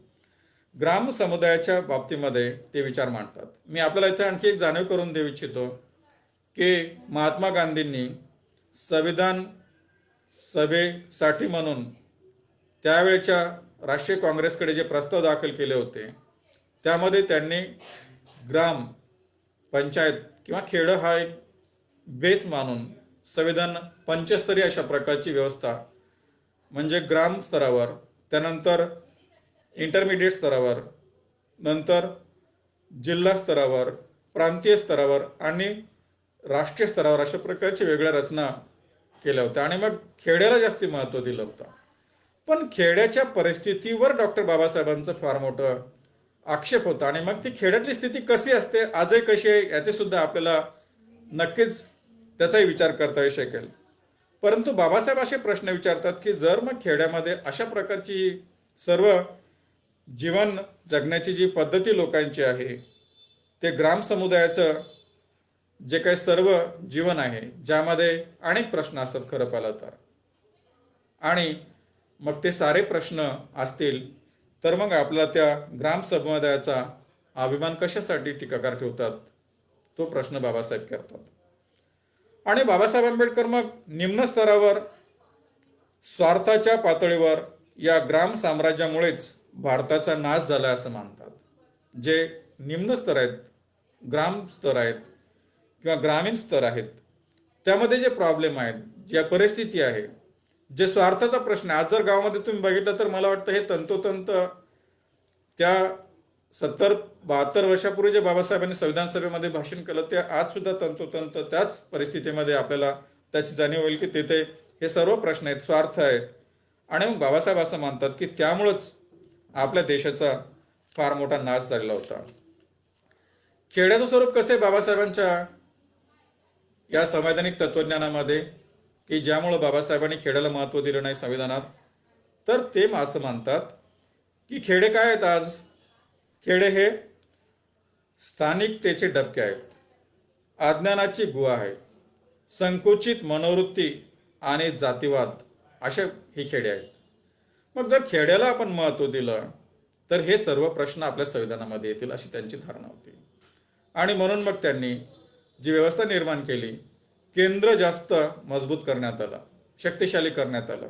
ग्राम समुदायाच्या बाबतीमध्ये ते विचार मांडतात. मी आपल्याला इथे आणखी एक जाणीव करून देऊ इच्छितो की महात्मा गांधींनी संविधान सभेसाठी म्हणून त्यावेळेच्या राष्ट्रीय काँग्रेसकडे जे प्रस्ताव दाखल केले होते त्यामध्ये त्यांनी ग्राम पंचायत किंवा खेडं हा एक बेस मानून संविधान पंचस्तरीय अशा प्रकारची व्यवस्था, म्हणजे ग्राम स्तरावर, त्यानंतर इंटरमिडिएट स्तरावर, नंतर जिल्हा स्तरावर, प्रांतीय स्तरावर आणि राष्ट्रीय स्तरावर अशा प्रकारची वेगळ्या रचना केल्या होत्या आणि मग खेड्याला जास्ती महत्त्व दिलं होतं. पण खेड्याच्या परिस्थितीवर डॉक्टर बाबासाहेबांचं फार मोठं आक्षेप होता आणि मग ती खेड्यातली स्थिती कशी असते, आजही कशी आहे, याचे सुद्धा आपल्याला नक्कीच त्याचाही विचार करता येऊ शकेल. परंतु बाबासाहेब असे प्रश्न विचारतात की जर मग खेड्यामध्ये अशा प्रकारची सर्व जीवन जगण्याची जी पद्धती लोकांची आहे, ते ग्राम समुदायाचं जे काही सर्व जीवन आहे, ज्यामध्ये अनेक प्रश्न असतात खरं पाहिलं तर. आणि मग ते सारे प्रश्न असतील तर मग आपल्याला त्या ग्राम समुदायाचा अभिमान कशासाठी टीकाकार ठेवतात, तो प्रश्न बाबासाहेब करतात. आणि बाबासाहेब आंबेडकर मग निम्न स्तरावर स्वार्थाच्या पातळीवर या ग्राम साम्राज्यामुळेच भारताचा नाश झाला असं मानतात. जे निम्न स्तर आहेत, ग्राम स्तर आहेत किंवा ग्रामीण स्तर आहेत, त्यामध्ये जे प्रॉब्लेम आहेत, ज्या परिस्थिती आहे, जे स्वार्थाचा प्रश्न आहे. आज जर गावामध्ये तुम्ही बघितलं तर मला वाटतं हे तंतोतंत त्या 70-72 वर्षापूर्वी जे बाबासाहेबांनी संविधान सभेमध्ये भाषण केलं ते आज सुद्धा तंतोतंत त्याच परिस्थितीमध्ये आपल्याला त्याची जाणीव होईल की तिथे हे सर्व प्रश्न आहेत, स्वार्थ आहेत. आणि मग बाबासाहेब असं मानतात की त्यामुळंच आपल्या देशाचा फार मोठा नाश झालेला होता. खेड्याचं स्वरूप कसे बाबासाहेबांच्या या संवैधानिक तत्वज्ञानामध्ये, की ज्यामुळं बाबासाहेबांनी खेड्याला महत्त्व दिलं नाही संविधानात, तर ते असं मानतात की खेडे काय आहेत आज? खेडे हे स्थानिकतेचे डबके आहेत, अज्ञानाची गुहा आहे, संकुचित मनोवृत्ती आणि जातीवाद असे ही खेडे आहेत. मग जर खेड्याला आपण महत्त्व दिलं तर हे सर्व प्रश्न आपल्या संविधानामध्ये येतील अशी त्यांची धारणा होती. आणि म्हणून मग त्यांनी जी व्यवस्था निर्माण केली, केंद्र जास्त मजबूत करण्यात आलं, शक्तिशाली करण्यात आलं.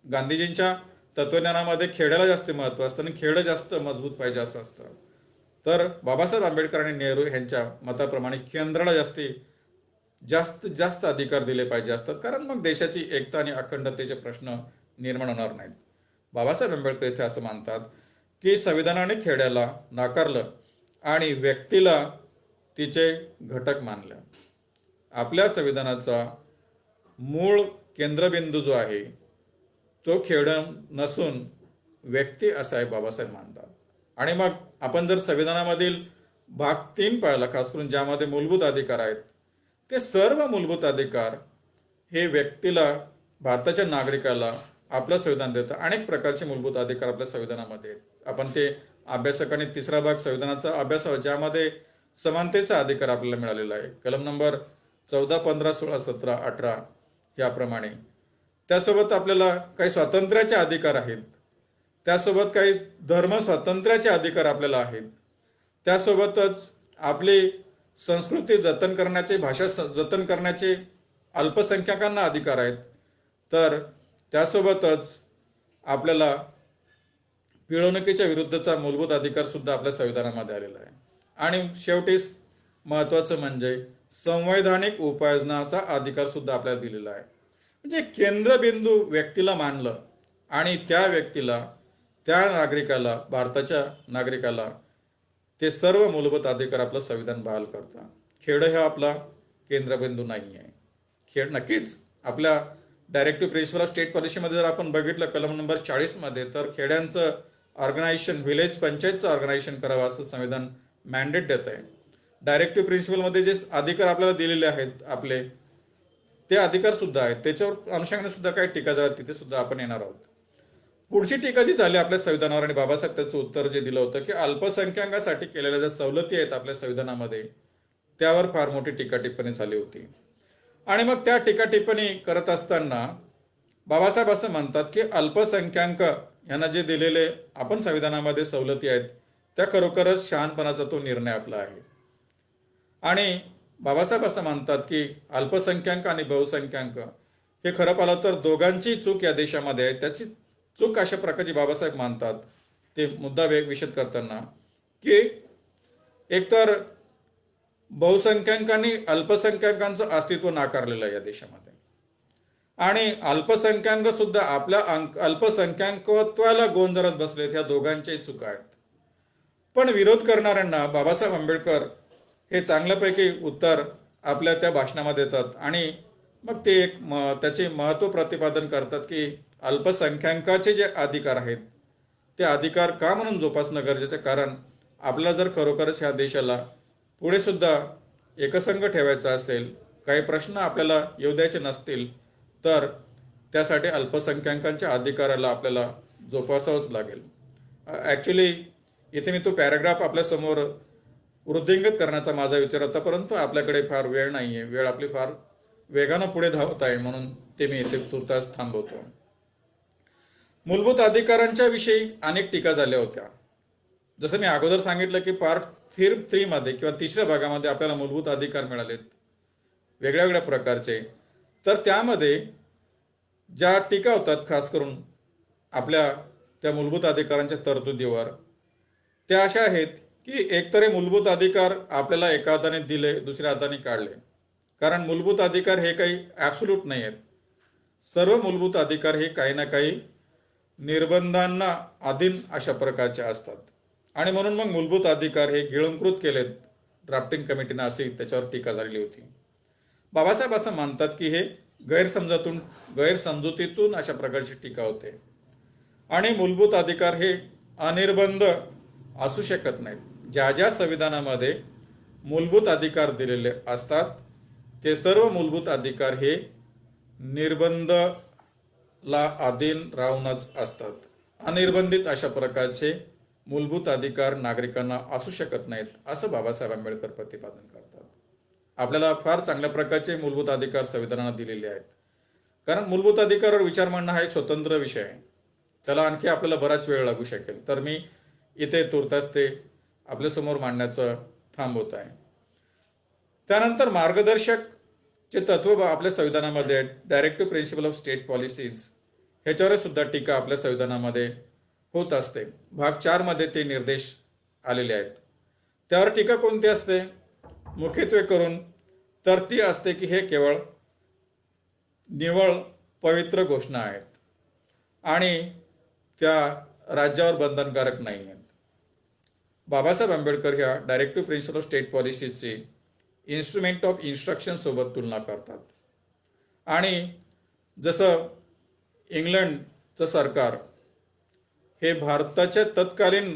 गांधीजींच्या तत्वज्ञानामध्ये खेड्याला जास्त महत्त्व असतं आणि खेडं जास्त मजबूत पाहिजे असं असतं. तर बाबासाहेब आंबेडकर आणि नेहरू यांच्या मताप्रमाणे केंद्राला जास्त जास्त अधिकार दिले पाहिजे असतात, कारण मग देशाची एकता आणि अखंडतेचे प्रश्न निर्माण होणार नाहीत. बाबासाहेब आंबेडकर इथे असं मानतात की संविधानाने खेड्याला नाकारलं आणि व्यक्तीला तिचे घटक मानलं. आपल्या संविधानाचा मूळ केंद्रबिंदू जो आहे तो खेडं नसून व्यक्ती असा आहे बाबासाहेब मानतात. आणि मग आपण जर संविधानामधील भाग 3 पाहिला, खास करून ज्यामध्ये मूलभूत अधिकार आहेत, ते सर्व मूलभूत अधिकार हे व्यक्तीला, भारताच्या नागरिकाला आपलं संविधान देतं. अनेक प्रकारचे मूलभूत अधिकार आपल्या संविधानामध्ये आहेत. आपण ते अभ्यासकांनी 3रा भाग संविधानाचा अभ्यास, ज्यामध्ये समानतेचा अधिकार आपल्याला मिळालेला आहे, कलम नंबर 14, 15, 16, 17, 18 याप्रमाणे. त्यासोबत आपल्याला काही स्वातंत्र्याचे अधिकार आहेत, त्यासोबत काही धर्म स्वातंत्र्याचे अधिकार आपल्याला आहेत, त्यासोबतच आपली संस्कृती जतन करण्याचे, भाषा जतन करण्याचे अल्पसंख्याकांना अधिकार आहेत. तर त्यासोबतच आपल्याला पिळवणुकीच्या विरुद्धचा मूलभूत अधिकार सुद्धा आपल्या संविधानामध्ये आलेला आहे. आणि शेवटी महत्त्वाचं म्हणजे संवैधानिक उपाययोजनाचा अधिकार सुद्धा आपल्याला दिलेला आहे. म्हणजे केंद्रबिंदू व्यक्तीला मानलं आणि त्या व्यक्तीला, त्या नागरिकाला, भारताच्या नागरिकाला ते सर्व मूलभूत अधिकार आपलं संविधान बहाल करतं. खेड हा आपला केंद्रबिंदू नाही आहे. खेड नक्कीच आपल्या डायरेक्टिव्ह प्रिन्सिपल ऑफ स्टेट पॉलिसीमध्ये जर आपण बघितलं कलम नंबर 40 मध्ये, तर खेड्यांचं ऑर्गनायझेशन, विलेज पंचायतचं ऑर्गनायझेशन करावं असं संविधान मॅन्डेट देत आहे. डायरेक्टिव्ह प्रिन्सिपलमध्ये जे अधिकार आपल्याला दिलेले आहेत आपले, ते अधिकार सुद्धा आहेत. त्याच्यावर अनुषंगाने सुद्धा काही टीका झाला, तिथे सुद्धा आपण येणार आहोत. पुढची टीका जी झाली आपल्या संविधानावर, आणि बाबासाहेब त्याचं उत्तर जे दिलं होतं की अल्पसंख्याकांसाठी केलेल्या ज्या सवलती आहेत आपल्या संविधानामध्ये, त्यावर फार मोठी टीका टिप्पणी झाली होती. आणि मग त्या टीका टिप्पणी करत असताना बाबासाहेब असं म्हणतात की अल्पसंख्याक यांना जे दिलेले आपण संविधानामध्ये सवलती आहेत, त्या खरोखरच शहाणपणाचा तो निर्णय आपला आहे. आणि बाबासाहेब असं मानतात की अल्पसंख्याक आणि बहुसंख्याक हे खरं पाहिलं तर दोघांची चूक या देशामध्ये आहे. त्याची चूक अशा प्रकारची बाबासाहेब मानतात, ते मुद्दा विशद करताना, की एकतर बहुसंख्याकांनी अल्पसंख्याकांचं अस्तित्व नाकारलेलं आहे या देशामध्ये, आणि अल्पसंख्याक सुद्धा आपल्या अल्पसंख्याकत्वाला गोंधळत बसलेत. ह्या दोघांच्याही चुका आहेत. पण विरोध करणाऱ्यांना बाबासाहेब आंबेडकर हे चांगल्यापैकी उत्तर आपल्या त्या भाषणामध्ये देतात. आणि मग ते त्याचे महत्त्व प्रतिपादन करतात की अल्पसंख्याकाचे जे अधिकार आहेत ते अधिकार का म्हणून जोपासणं गरजेचं, कारण आपल्याला जर खरोखरच ह्या देशाला पुढे सुद्धा एकसंघ ठेवायचा असेल, काही प्रश्न आपल्याला येऊ द्यायचे नसतील, तर त्यासाठी अल्पसंख्याकांच्या अधिकाराला आपल्याला जोपासावंच लागेल. ॲक्च्युली इथे मी तो पॅराग्राफ आपल्यासमोर वृद्धिंगत करण्याचा माझा विचार होता, परंतु आपल्याकडे फार वेळ नाही आहे, वेळ आपली फार वेगानं पुढे धावत आहे, म्हणून ते मी इथे तुर्तास थांबवतो. मूलभूत अधिकारांच्या विषयी अनेक टीका झाल्या होत्या. जसं मी अगोदर सांगितलं की पार्ट 3 मध्ये किंवा तिसऱ्या भागामध्ये आपल्याला मूलभूत अधिकार मिळालेत वेगळ्या वेगळ्या प्रकारचे. तर त्यामध्ये ज्या टीका होतात खास करून आपल्या त्या मूलभूत अधिकारांच्या तरतुदीवर, त्या अशा आहेत की एकतर हे मूलभूत अधिकार आपल्याला एका हाताने दिले, दुसऱ्या हाताने काढले. कारण मूलभूत अधिकार हे काही ॲब्सोल्यूट नाही आहेत. सर्व मूलभूत अधिकार हे काही ना काही निर्बंधांना अधीन अशा प्रकारचे असतात. आणि म्हणून मग मूलभूत अधिकार हे गिळंकृत केलेत ड्राफ्टिंग कमिटीनं, अशी त्याच्यावर टीका झालेली होती. बाबासाहेब असं मानतात की हे गैरसमजुतीतून अशा प्रकारची टीका होते आणि मूलभूत अधिकार हे अनिर्बंध असू शकत नाहीत. ज्या ज्या संविधानामध्ये मूलभूत अधिकार दिलेले असतात ते सर्व मूलभूत अधिकार हे निर्बंधला अधीन राहूनच असतात. अनिर्बंधित अशा प्रकारचे मूलभूत अधिकार नागरिकांना असू शकत नाहीत, असं बाबासाहेब आंबेडकर प्रतिपादन करतात. आपल्याला फार चांगल्या प्रकारचे मूलभूत अधिकार संविधानाने दिलेले आहेत. कारण मूलभूत अधिकारावर विचार मांडणं हा एक स्वतंत्र विषय आहे, त्याला आणखी आपल्याला बराच वेळ लागू शकेल. तर मी इथे तुर्तास ते आपल्यासमोर मांडण्याचं थांबवत आहे. त्यानंतर मार्गदर्शक जे तत्व आपल्या संविधानामध्ये directive principle of state policies, ह्याच्यावर सुद्धा टीका आपल्या संविधानामध्ये होत असते. भाग 4 मध्ये ते निर्देश आलेले आहेत. त्यावर टीका कोणती असते? मुख्यत्वे करून तर ती असते की हे केवळ निव्वळ पवित्र घोषणा आहेत आणि त्या राज्यावर बंधनकारक नाही आहेत. बाबासाहेब आंबेडकर ह्या डायरेक्टिव्ह प्रिन्सिपल ऑफ स्टेट पॉलिसीची इन्स्ट्रुमेंट ऑफ इन्स्ट्रक्शन सोबत तुलना करतात. आणि जसं इंग्लंडचं सरकार हे भारताच्या तत्कालीन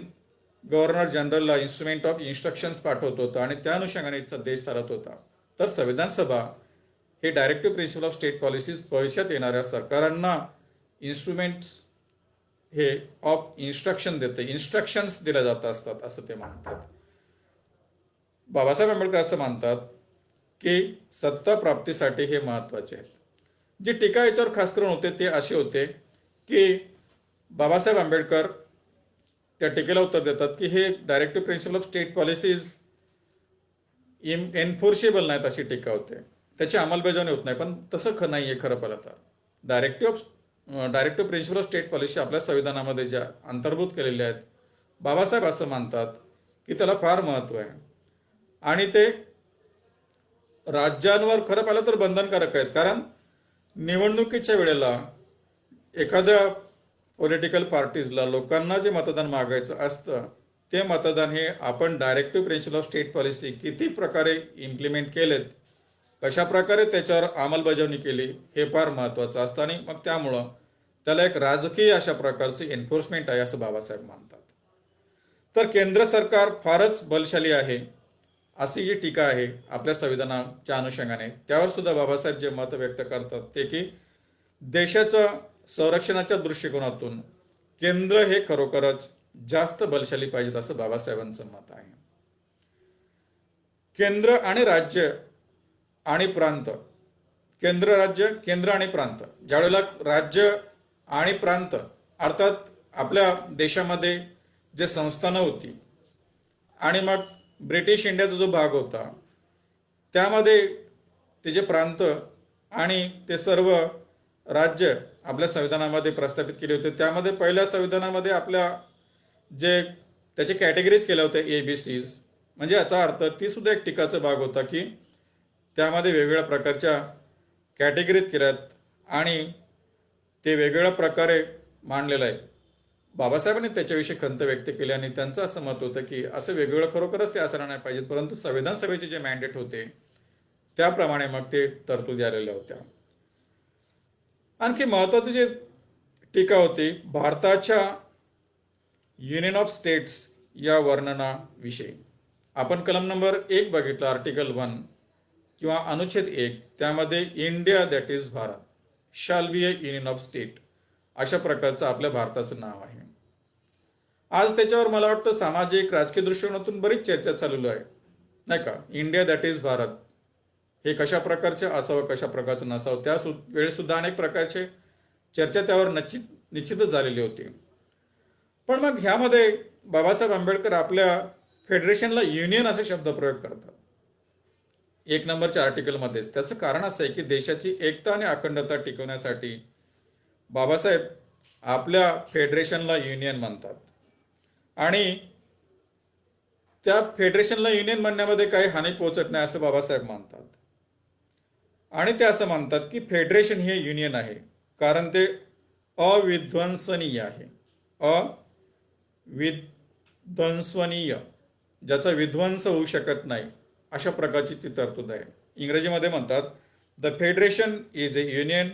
गव्हर्नर जनरलला इन्स्ट्रुमेंट ऑफ इन्स्ट्रक्शन्स पाठवत होतं आणि त्या अनुषंगाने देश चालत होता, तर संविधान सभा हे directive principle of state policies भविष्यात येणाऱ्या सरकारांना इन्स्ट्रुमेंट्स हे ऑफ इन्स्ट्रक्शन देते, इन्स्ट्रक्शन्स दिल्या जात असतात असं ते मानतात. बाबासाहेब आंबेडकर असं मानतात की सत्ता प्राप्तीसाठी हे महत्त्वाचे आहे. जी टीका याच्यावर खास करून होते ते असे होते की बाबासाहेब आंबेडकर त्या टीकेला उत्तर देतात की हे directive principle of state policies enforceable नाहीत, अशी टीका होते. त्याची अंमलबजावणी होत नाही. पण तसं नाही आहे खरं पाहिलं तर. Directive principle of state policy आपल्या संविधानामध्ये ज्या अंतर्भूत केलेल्या आहेत, बाबासाहेब असं मानतात की त्याला फार महत्त्व आहे आणि ते राज्यांवर खरं पाहिलं तर बंधनकारक आहेत. कारण निवडणुकीच्या वेळेला एखाद्या पॉलिटिकल पार्टीजला लोकांना जे मतदान मागायचं असतं ते मतदान हे आपण directive principle of state policy किती प्रकारे इम्प्लिमेंट केलेत, कशा प्रकारे त्याच्यावर अंमलबजावणी केली, हे फार महत्त्वाचं असतं आणि मग त्यामुळं त्याला एक राजकीय अशा प्रकारची एन्फोर्समेंट आहे असं बाबासाहेब मानतात. तर केंद्र सरकार फारच बलशाली आहे अशी जी टीका आहे आपल्या संविधानाच्या अनुषंगाने, त्यावर सुद्धा बाबासाहेब जे मत व्यक्त करतात ते की देशाच्या संरक्षणाच्या दृष्टिकोनातून केंद्र हे खरोखरच जास्त बलशाली पाहिजेत असं बाबासाहेबांचं मत आहे. केंद्र आणि राज्य आणि प्रांत, केंद्र आणि प्रांत, ज्यावेळेला राज्य आणि प्रांत अर्थात आपल्या देशामध्ये जे संस्थानं होती आणि मग ब्रिटिश इंडियाचा जो भाग होता त्यामध्ये ते जे प्रांत आणि ते सर्व राज्य आपल्या संविधानामध्ये प्रस्थापित केले होते. त्यामध्ये पहिल्या संविधानामध्ये आपल्या जे त्याचे कॅटेगरीज केल्या होत्या ABCs, म्हणजे याचा अर्थ ती सुद्धा एक टीकाचा भाग होता की त्यामध्ये वेगवेगळ्या प्रकारच्या कॅटेगरीज केल्यात आणि ते वेगवेगळ्या प्रकारे मांडलेलं आहे. बाबासाहेबांनी त्याच्याविषयी खंत व्यक्त केली आणि त्यांचं असं मत होतं की असं वेगवेगळं खरोखरच ते असं नाही पाहिजेत, परंतु संविधान सभेचे जे मॅन्डेट होते त्याप्रमाणे मग ते तरतुदी आलेल्या होत्या. आणखी महत्त्वाची जी टीका होती भारताच्या युनियन ऑफ स्टेट्स या वर्णनाविषयी. आपण कलम नंबर 1 बघितलं, आर्टिकल 1 किंवा अनुच्छेद 1, त्यामध्ये India that is Bharat shall be A union of state अशा प्रकारचं आपल्या भारताचं नाव आहे. आज त्याच्यावर मला वाटतं सामाजिक राजकीय दृष्टिकोनातून बरीच चर्चा चालू आहे, नाही का? इंडिया दॅट इज भारत हे कशा प्रकारचे असावं, कशा प्रकारचं नसावं, त्या वेळेसुद्धा अनेक प्रकारचे चर्चा त्यावर निश्चितच झालेली होती. पण मग ह्यामध्ये बाबासाहेब आंबेडकर आपल्या फेडरेशनला युनियन असा शब्द प्रयोग करतात 1 नंबरच्या आर्टिकलमध्ये. त्याचं कारण असं आहे की देशाची एकता आणि अखंडता टिकवण्यासाठी बाबासाहेब आपल्या फेडरेशनला युनियन म्हणतात. आणि त्या फेडरेशनला युनियन म्हणण्यामध्ये काही हानी पोहोचत नाही असं बाबासाहेब मानतात. आणि ते असं म्हणतात की फेडरेशन हे युनियन आहे कारण ते अविध्वंसनीय आहे. अविध्वंसनीय, ज्याचा विध्वंस होऊ शकत नाही, अशा प्रकारची ती तरतूद आहे. इंग्रजीमध्ये म्हणतात the federation is A union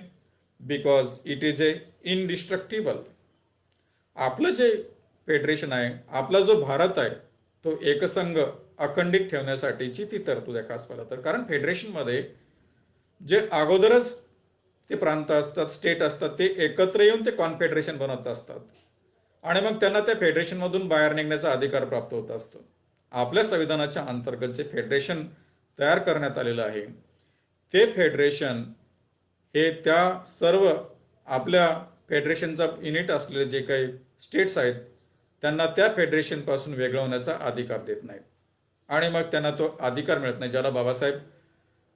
because it is a indestructible. आपलं जे फेडरेशन आहे, आपला जो भारत आहे, तो एकसंघ अखंडित ठेवण्यासाठीची ती तरतूद आहे खास पाहिलं तर. कारण फेडरेशनमध्ये जे अगोदरच ते प्रांत असतात, स्टेट असतात, ते एकत्र येऊन ते कॉन्फेडरेशन बनवत असतात आणि मग त्यांना त्या फेडरेशनमधून बाहेर निघण्याचा अधिकार प्राप्त होत असतो. आपल्या संविधानाच्या अंतर्गत जे फेडरेशन तयार करण्यात आलेलं आहे, ते फेडरेशन हे त्या सर्व आपल्या फेडरेशनचा युनिट असलेले जे काही स्टेट्स आहेत त्यांना त्या फेडरेशनपासून वेगळं होण्याचा अधिकार देत नाहीत. आणि मग त्यांना तो अधिकार मिळत नाही, ज्याला बाबासाहेब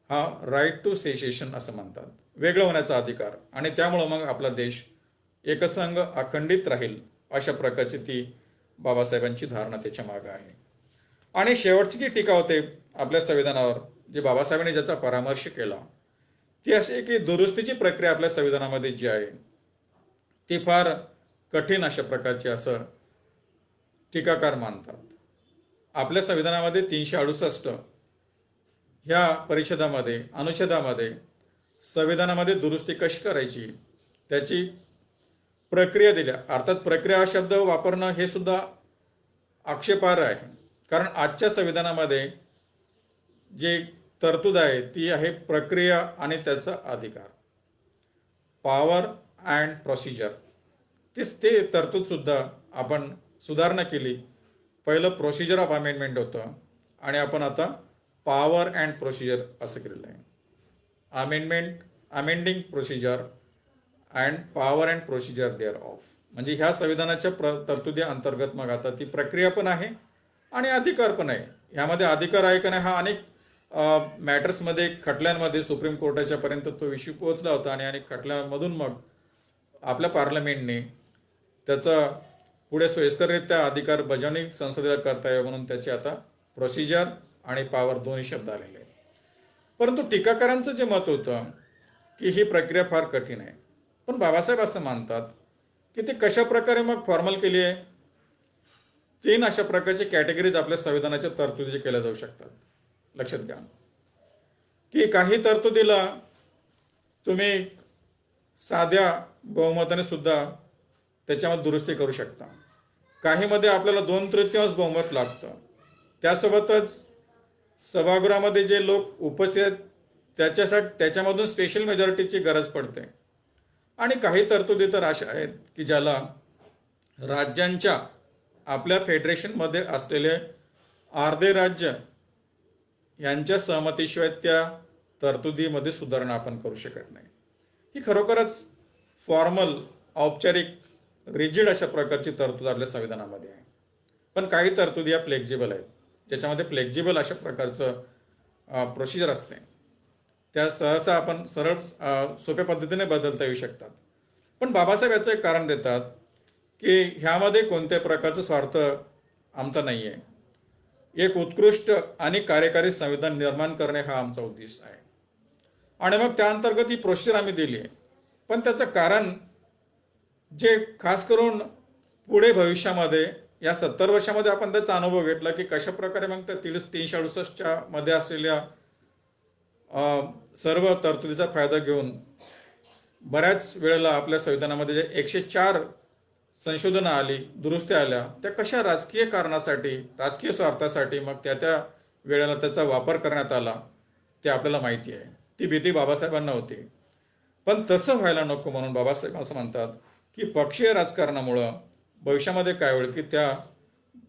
हा राईट टू सेसेशन असं म्हणतात, वेगळं होण्याचा अधिकार. आणि त्यामुळं मग आपला देश एकसंघ अखंडित राहील अशा प्रकारची ती बाबासाहेबांची धारणा त्याच्या मागं आहे. आणि शेवटची जी टीका होते आपल्या संविधानावर, जे बाबासाहेबांनी ज्याचा परामर्श केला, ती अशी आहे की दुरुस्तीची प्रक्रिया आपल्या संविधानामध्ये जी आहे ती फार कठीण अशा प्रकारची असं टीकाकार मानतात. आपल्या संविधानामध्ये 368 ह्या परिषदामध्ये अनुच्छेदामध्ये संविधानामध्ये दुरुस्ती कशी करायची त्याची प्रक्रिया दिल्या. अर्थात प्रक्रिया हा शब्द वापरणं हे सुद्धा आक्षेपार्ह आहे, कारण आजच्या संविधानामध्ये जे तरतूद आहे ती आहे प्रक्रिया आणि त्याचा अधिकार, पॉवर अँड प्रोसिजर. ते तरतूदसुद्धा आपण सुधारणा केली. पहिलं प्रोसिजर ऑफ अमेंडमेंट होतं आणि आपण आता पॉवर अँड प्रोसिजर असं केलेलं आहे. Amending procedure and power and procedure thereof. म्हणजे ह्या संविधानाच्या तरतुदी अंतर्गत मग आता ती प्रक्रिया पण आहे आणि अधिकार पण आहे. ह्यामध्ये अधिकार आहे का नाही हा अनेक मॅटर्समध्ये, खटल्यांमध्ये सुप्रीम कोर्टाच्या पर्यंत तो इश्यू पोहोचला होता आणि अनेक खटल्यामधून मग आपल्या पार्लमेंटने त्याचा पुढे सोयीस्कररित्या अधिकार बजावणी संसदेला करता यावं म्हणून त्याचे आता प्रोसिजर आणि पॉवर दोन्ही शब्द आलेले आहेत. परंतु टीकाकारांचं जे मत होतं की ही प्रक्रिया फार कठीण आहे, पण बाबासाहेब असं मानतात की ते कशा प्रकारे मग फॉर्मल केली आहे. 3 अशा प्रकारचे कॅटेगरीज आपल्या संविधानाच्या तरतुदी केल्या जाऊ शकतात. लक्षात घ्या की काही तरतुदीला तुम्ही साध्या बहुमताने सुद्धा त्याच्यामध्ये दुरुस्ती करू शकता. काहीमध्ये आपल्याला 2/3 बहुमत लागतं. त्यासोबतच सभागृहामध्ये जे लोक उपस्थित आहेत त्याच्यामधून स्पेशल मेजॉरिटीची गरज पडते. आणि काही तरतुदी तर अशा आहेत की ज्याला राज्यांच्या आपल्या फेडरेशनमध्ये असलेले अर्धे राज्य यांच्या सहमतीशिवाय त्या तरतुदीमध्ये सुधारणा आपण करू शकत नाही. ही खरोखरच फॉर्मल, औपचारिक, रिजिड अशा प्रकारची तरतूद आपल्या संविधानामध्ये आहे. पण काही तरतुदी या फ्लेक्झिबल आहेत, ज्याच्यामध्ये फ्लेक्झिबल अशा प्रकारचं प्रोसिजर असते. त्या सहसा आपण सरळ सोप्या पद्धतीने बदलता येऊ शकतात. पण बाबासाहेब याचं एक कारण देतात की ह्यामध्ये कोणत्या प्रकारचा स्वार्थ आमचा नाही आहे. एक उत्कृष्ट आणि कार्यकारी संविधान निर्माण करणे हा आमचा उद्देश आहे. आणि मग त्या अंतर्गत ही प्रोसिजर आम्ही दिली आहे. पण त्याचं कारण जे खास करून पुढे भविष्यामध्ये या 70 वर्षामध्ये आपण त्याचा अनुभव घेतला की कशा प्रकारे मग त्या 368च्या मध्ये असलेल्या सर्व तरतुदीचा फायदा घेऊन बऱ्याच वेळेला आपल्या संविधानामध्ये जे 104 संशोधनं आली, दुरुस्त्या आल्या, त्या कशा राजकीय कारणासाठी, राजकीय स्वार्थासाठी मग त्या वेळेला त्याचा वापर करण्यात आला ते आपल्याला माहिती आहे. ती भीती बाबासाहेबांना होती. पण तसं व्हायला नको म्हणून बाबासाहेब असं म्हणतात की पक्षीय राजकारणामुळं भविष्यामध्ये काय होईल की त्या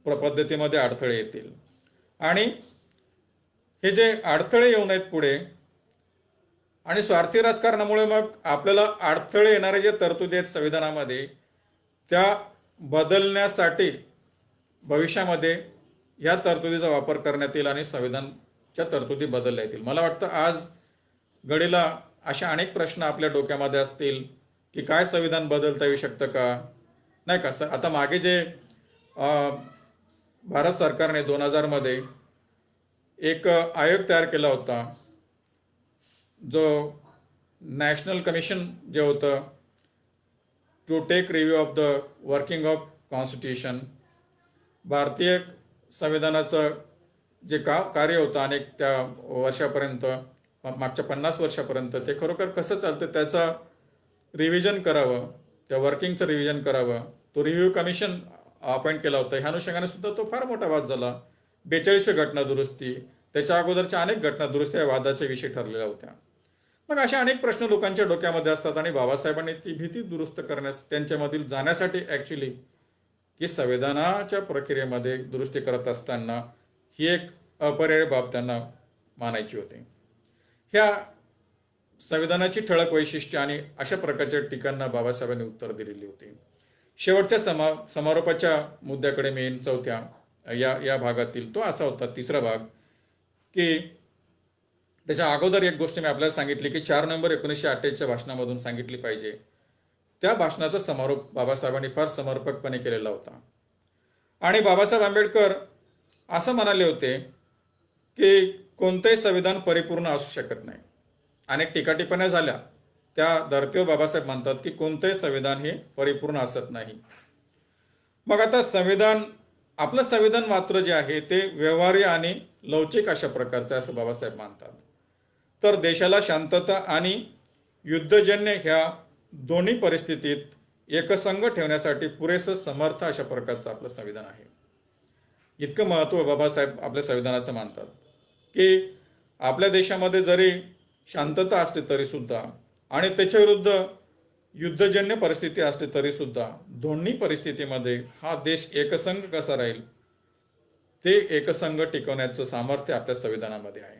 पद्धतीमध्ये अडथळे येतील. आणि हे जे अडथळे येऊ नयेत पुढे, आणि स्वार्थी राजकारणामुळे मग आपल्याला अडथळे येणारे जे तरतुदी आहेत संविधानामध्ये, त्या बदलण्यासाठी भविष्यामध्ये या तरतुदीचा वापर करण्यात येईल आणि संविधानच्या तरतुदी बदलल्या येतील. मला वाटतं आज घडीला अशा अनेक प्रश्न आपल्या डोक्यामध्ये असतील की काय संविधान बदलता येऊ शकतं का, नाही का. आता मागे जे भारत सरकारने 2000 एक आयोग तयार केला होता, जो नॅशनल कमिशन जे होतं to take review of the working of constitution, भारतीय संविधानाचं जे कार्य होतं अनेक त्या वर्षापर्यंत, मागच्या 50 वर्षापर्यंत, ते खरोखर कसं चालतं त्याचा रिव्हिजन करावं, त्या वर्किंगचं रिव्हिजन करावं. तो रिव्ह्यू कमिशन अपॉइंट केला होता. ह्या अनुषंगाने सुद्धा तो फार मोठा वाद झाला. 42वी घटना दुरुस्ती, त्याच्या अगोदरच्या अनेक घटना दुरुस्त्या वादाचे विषय ठरलेल्या होत्या. मग अशा अनेक प्रश्न लोकांच्या डोक्यामध्ये असतात आणि बाबासाहेबांनी ती भीती दुरुस्त करण्यास, त्यांच्यामधील जाण्यासाठी ॲक्च्युली की संविधानाच्या प्रक्रियेमध्ये दुरुस्ती करत असताना ही एक अपरिहार्य बाब त्यांना मानायची होती. ह्या संविधानाची ठळक वैशिष्ट्ये आणि अशा प्रकारच्या टीकांना बाबासाहेबांनी उत्तर दिलेली होती. शेवटच्या समारोपाच्या मुद्द्याकडे मी येईन. चौथ्या या भागातील तो असा होता, तिसरा भाग, की त्याच्या अगोदर एक गोष्ट मी आपल्याला सांगितली की 4 नोव्हेंबर 1928च्या भाषणामधून सांगितली पाहिजे. त्या भाषणाचा समारोप बाबासाहेबांनी फार समर्पकपणे केलेला होता. आणि बाबासाहेब आंबेडकर असं म्हणाले होते की कोणतंही संविधान परिपूर्ण असू शकत नाही. अनेक टीकाटिप्पण्या झाल्या, त्या धर्तीवर बाबासाहेब म्हणतात की कोणतंही संविधान हे परिपूर्ण असत नाही. मग आता आपलं संविधान मात्र जे आहे ते व्यवहार्य आणि लवचिक अशा प्रकारचं असं बाबासाहेब मानतात. तर देशाला शांतता आणि युद्धजन्य ह्या दोन्ही परिस्थितीत एकसंघ ठेवण्यासाठी पुरेसं समर्थ अशा प्रकारचं आपलं संविधान आहे. इतकं महत्त्व बाबासाहेब आपल्या संविधानाचं मानतात की आपल्या देशामध्ये जरी शांतता असली तरीसुद्धा आणि त्याच्या विरुद्ध युद्धजन्य परिस्थिती असली तरीसुद्धा दोन्ही परिस्थितीमध्ये हा देश एकसंघ कसा राहील ते एकसंघ टिकवण्याचं सामर्थ्य आपल्या संविधानामध्ये आहे.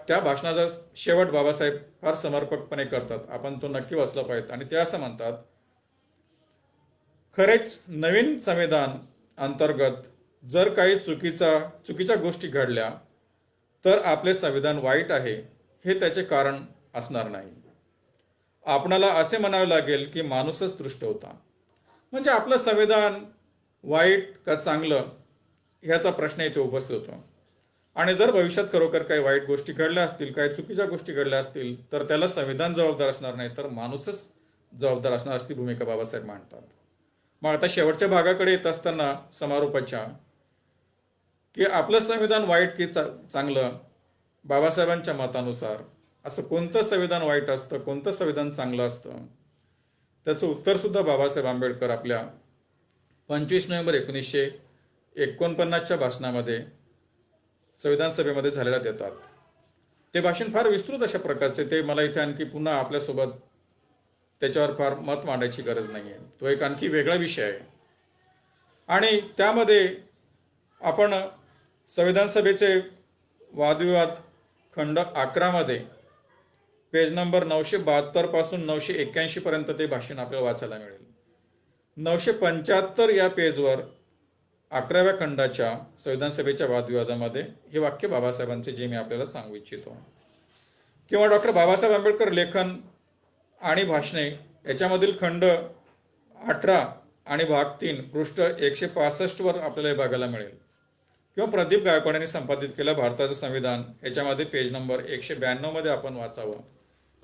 त्या भाषणाचा शेवट बाबासाहेब फार समर्पकपणे करतात. आपण तो नक्की वाचला पाहिजे. आणि ते असं म्हणतात, खरेच नवीन संविधान अंतर्गत जर काही चुकीच्या गोष्टी घडल्या तर आपले संविधान वाईट आहे हे त्याचे कारण असणार नाही. आपणाला असे म्हणावे लागेल की माणूसच दृष्ट होता. म्हणजे आपलं संविधान वाईट का चांगलं ह्याचा प्रश्न इथे उपस्थित होतो. आणि जर भविष्यात खरोखर काही वाईट गोष्टी घडल्या असतील, काही चुकीच्या गोष्टी घडल्या असतील तर त्याला संविधान जबाबदार असणार नाही, तर माणूसच जबाबदार असणार असती भूमिका बाबासाहेब मांडतात. मग आता शेवटच्या भागाकडे येत असताना समारोपाच्या, की आपलं संविधान वाईट की चांगलं, बाबासाहेबांच्या मतानुसार असं कोणतं संविधान वाईट असतं, कोणतं संविधान चांगलं असतं, त्याचं उत्तरसुद्धा बाबासाहेब आंबेडकर आपल्या 25 नोव्हेंबर 1949च्या भाषणामध्ये संविधान सभेमध्ये झालेला देतात. ते भाषण फार विस्तृत अशा प्रकारचे, ते मला इथे आणखी पुन्हा आपल्यासोबत त्याच्यावर फार मत मांडायची गरज नाही आहे. तो एक आणखी वेगळा विषय आहे. आणि त्यामध्ये आपण संविधान सभेचे वादविवाद खंड 11 पेज नंबर 972 पासून 981 पर्यंत ते भाषण आपल्याला वाचायला मिळेल. 975 या पेजवर 11व्या खंडाच्या संविधान सभेच्या वादविवादामध्ये हे वाक्य बाबासाहेबांचे जे मी आपल्याला सांगू इच्छितो, किंवा डॉक्टर बाबासाहेब आंबेडकर लेखन आणि भाषणे याच्यामधील खंड 18 आणि भाग 3 पृष्ठ 165 वर आपल्याला हे बघायला मिळेल. किंवा प्रदीप गायकवाडांनी संपादित केलं भारताचं संविधान याच्यामध्ये पेज नंबर 192 आपण वाचावं,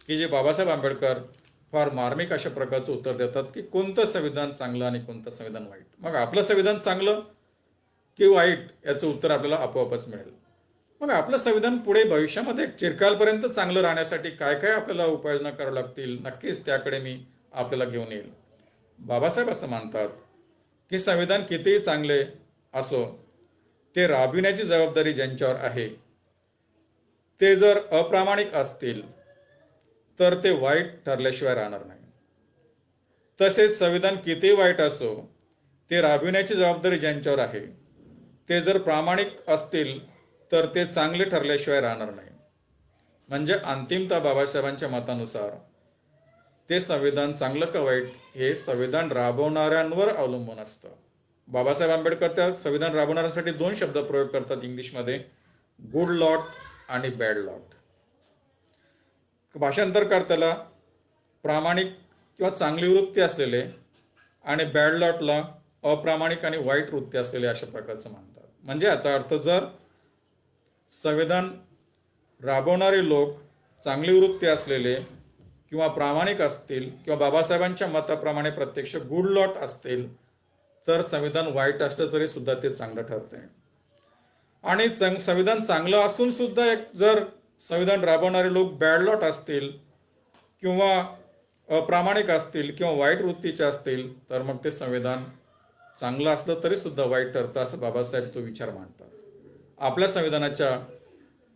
की जे बाबासाहेब आंबेडकर फार मार्मिक अशा प्रकारचं उत्तर देतात की कोणतं संविधान चांगलं आणि कोणतं संविधान वाईट. मग आपलं संविधान चांगलं की वाईट याचं उत्तर आपल्याला आपोआपच मिळेल. मग आपलं संविधान पुढे भविष्यामध्ये चिरकालपर्यंत चांगलं राहण्यासाठी काय काय आपल्याला उपाययोजना कराव्या लागतील, नक्कीच त्याकडे मी आपल्याला घेऊन येईल. बाबासाहेब असं मानतात की संविधान कितीही चांगले असो, ते राबविण्याची जबाबदारी ज्यांच्यावर आहे ते जर अप्रामाणिक असतील तर ते वाईट ठरल्याशिवाय राहणार नाही. तसेच संविधान किती वाईट असो ते राबविण्याची जबाबदारी ज्यांच्यावर आहे ते जर प्रामाणिक असतील तर ते चांगले ठरल्याशिवाय राहणार नाही. म्हणजे अंतिमतः बाबासाहेबांच्या मतानुसार ते संविधान चांगलं का वाईट हे संविधान राबवणाऱ्यांवर अवलंबून असतं. बाबासाहेब आंबेडकर त्या संविधान राबवणाऱ्यांसाठी दोन शब्द प्रयोग करतात इंग्लिशमध्ये, गुड लॉट आणि बॅड लॉट. भाषांतर करताना प्रामाणिक किंवा चांगली वृत्ती असलेले आणि बॅड लॉटला अप्रामाणिक आणि वाईट वृत्ती असलेले अशा प्रकारचं मानतात. म्हणजे याचा अर्थ जर संविधान राबवणारे लोक चांगली वृत्ती असलेले किंवा प्रामाणिक असतील किंवा बाबासाहेबांच्या मताप्रमाणे प्रत्यक्ष गुड लॉट असतील तर संविधान वाईट असलं तरी सुद्धा ते चांगलं ठरते. आणि संविधान चांगलं असून सुद्धा एक जर संविधान राबवणारे लोक बॅड लॉट असतील किंवा अप्रामाणिक असतील किंवा वाईट वृत्तीचे असतील तर मग ते संविधान चांगलं असलं तरी सुद्धा वाईट ठरतं असं बाबासाहेब तो विचार मांडतात. आपल्या संविधानाच्या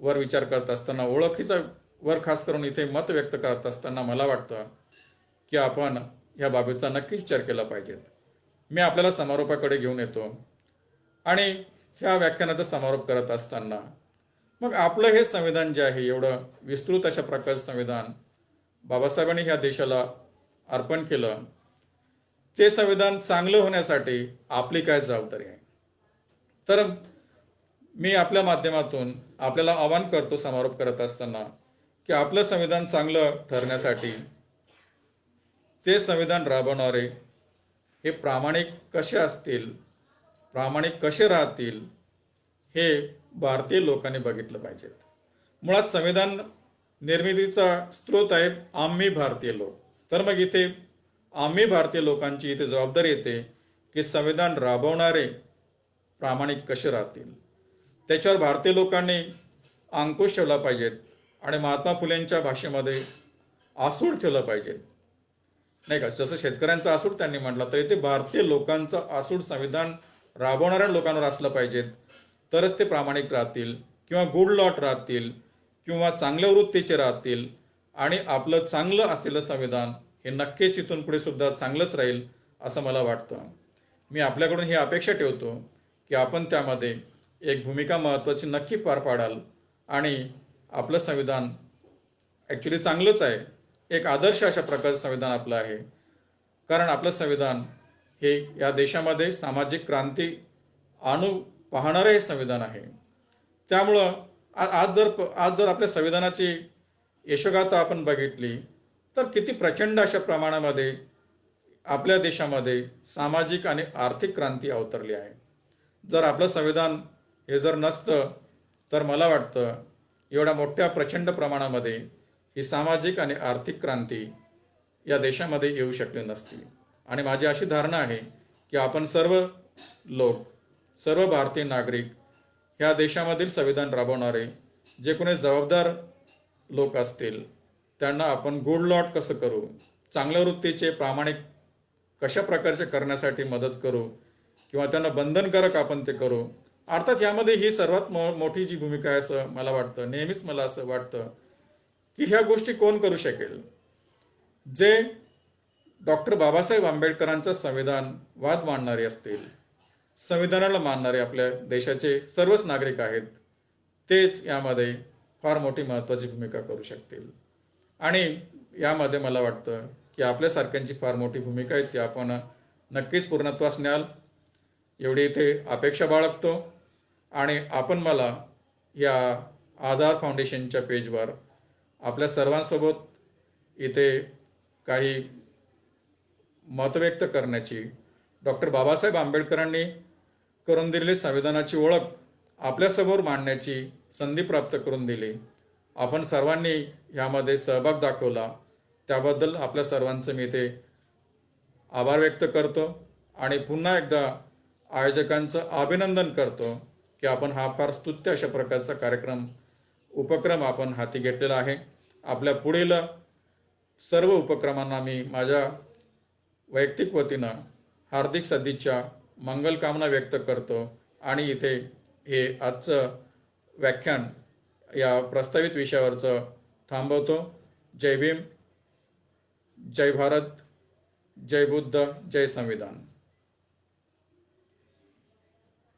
वर विचार करत असताना, ओळखीचा वर खास करून इथे मत व्यक्त करत असताना मला वाटतं की आपण या बाबीचा नक्की विचार केला पाहिजे. मी आपल्याला समारोपाकडे घेऊन येतो आणि ह्या व्याख्यानाचा समारोप करत असताना मग आपलं हे संविधान जे आहे एवढं विस्तृत अशा प्रकारचं संविधान बाबासाहेबांनी ह्या देशाला अर्पण केलं, ते संविधान चांगलं होण्यासाठी आपली काय जबाबदारी आहे. तर मी आपल्या माध्यमातून आपल्याला आवाहन करतो समारोप करत असताना की आपलं संविधान चांगलं ठरण्यासाठी ते संविधान राबवणारे हे प्रामाणिक कसे असतील, प्रामाणिक कसे राहतील हे भारतीय लोकांनी बघितलं पाहिजेत. मुळात संविधान निर्मितीचा स्रोत आहे आम्ही भारतीय लोक. तर मग इथे आम्ही भारतीय लोकांची इथे जबाबदारी येते की संविधान राबवणारे प्रामाणिक कसे राहतील, त्याच्यावर भारतीय लोकांनी अंकुश ठेवला पाहिजेत आणि महात्मा फुलेंच्या भाषेमध्ये आसूड ठेवलं पाहिजे, नाही का. जसं शेतकऱ्यांचा आसूड त्यांनी म्हटला तरी ते भारतीय लोकांचं आसूड संविधान राबवणाऱ्या लोकांवर असलं पाहिजेत, तरच ते प्रामाणिक राहतील किंवा गुड लॉट राहतील किंवा चांगल्या वृत्तीचे राहतील आणि आपलं चांगलं असलेलं संविधान हे नक्कीच इथून पुढे सुद्धा चांगलंच राहील असं मला वाटतं. मी आपल्याकडून ही अपेक्षा ठेवतो की आपण त्यामध्ये एक भूमिका महत्त्वाची नक्की पार पाडाल आणि आपलं संविधान ॲक्च्युली चांगलंच आहे, एक आदर्श अशा प्रकारचं संविधान आपलं आहे. कारण आपलं संविधान हे या देशामध्ये सामाजिक क्रांती आणू पाहणारं हे संविधान आहे. त्यामुळं आज जर आपल्या संविधानाची यशोगाथा आपण बघितली तर किती प्रचंड अशा प्रमाणामध्ये आपल्या देशामध्ये सामाजिक आणि आर्थिक क्रांती अवतरली आहे. जर आपलं संविधान हे जर नसतं तर मला वाटतं एवढ्या मोठ्या प्रचंड प्रमाणामध्ये ही सामाजिक आणि आर्थिक क्रांती या देशामध्ये येऊ शकली नसती. आणि माझी अशी धारणा आहे की आपण सर्व लोक, सर्व भारतीय नागरिक ह्या देशामधील संविधान राबवणारे जे कोणी जबाबदार लोक असतील त्यांना आपण गुड लॉट कसं करू, चांगल्या वृत्तीचे प्रामाणिक कशा प्रकारचे करण्यासाठी मदत करू किंवा त्यांना बंधनकारक आपण ते करू. अर्थात यामध्ये ही सर्वात मोठी जी भूमिका आहे असं मला वाटतं, नेहमीच मला असं वाटतं की ह्या गोष्टी कोण करू शकेल, जे डॉक्टर बाबासाहेब आंबेडकरांचं संविधान वाद मांडणारे असतील, संविधानाला मानणारे आपल्या देशाचे सर्वच नागरिक आहेत, तेच यामध्ये फार मोठी महत्त्वाची भूमिका करू शकतील. आणि यामध्ये मला वाटतं की आपल्यासारख्यांची फार मोठी भूमिका आहे, ती आपण नक्कीच पूर्णत्वास न्याल एवढी इथे अपेक्षा बाळगतो. आणि आपण मला या आधार फाउंडेशनच्या पेजवर आपल्या सर्वांसोबत इथे काही मत व्यक्त करण्याची, डॉक्टर बाबासाहेब आंबेडकरांनी करून दिलेली संविधानाची ओळख आपल्यासमोर मांडण्याची संधी प्राप्त करून दिली. आपण सर्वांनी यामध्ये सहभाग दाखवला त्याबद्दल आपल्या सर्वांचं मी इथे आभार व्यक्त करतो आणि पुन्हा एकदा आयोजकांचं अभिनंदन करतो की आपण हा फार स्तुत्य अशा प्रकारचा उपक्रम आपण हाती घेतलेला आहे. आपल्या पुढील सर्व उपक्रमांना मी माझ्या वैयक्तिक वतीनं हार्दिक सदिच्छा, मंगलकामना व्यक्त करतो आणि इथे हे आजचं व्याख्यान या प्रस्तावित विषयावरचं थांबवतो. जय भीम, जय भारत, जय बुद्ध, जय संविधान.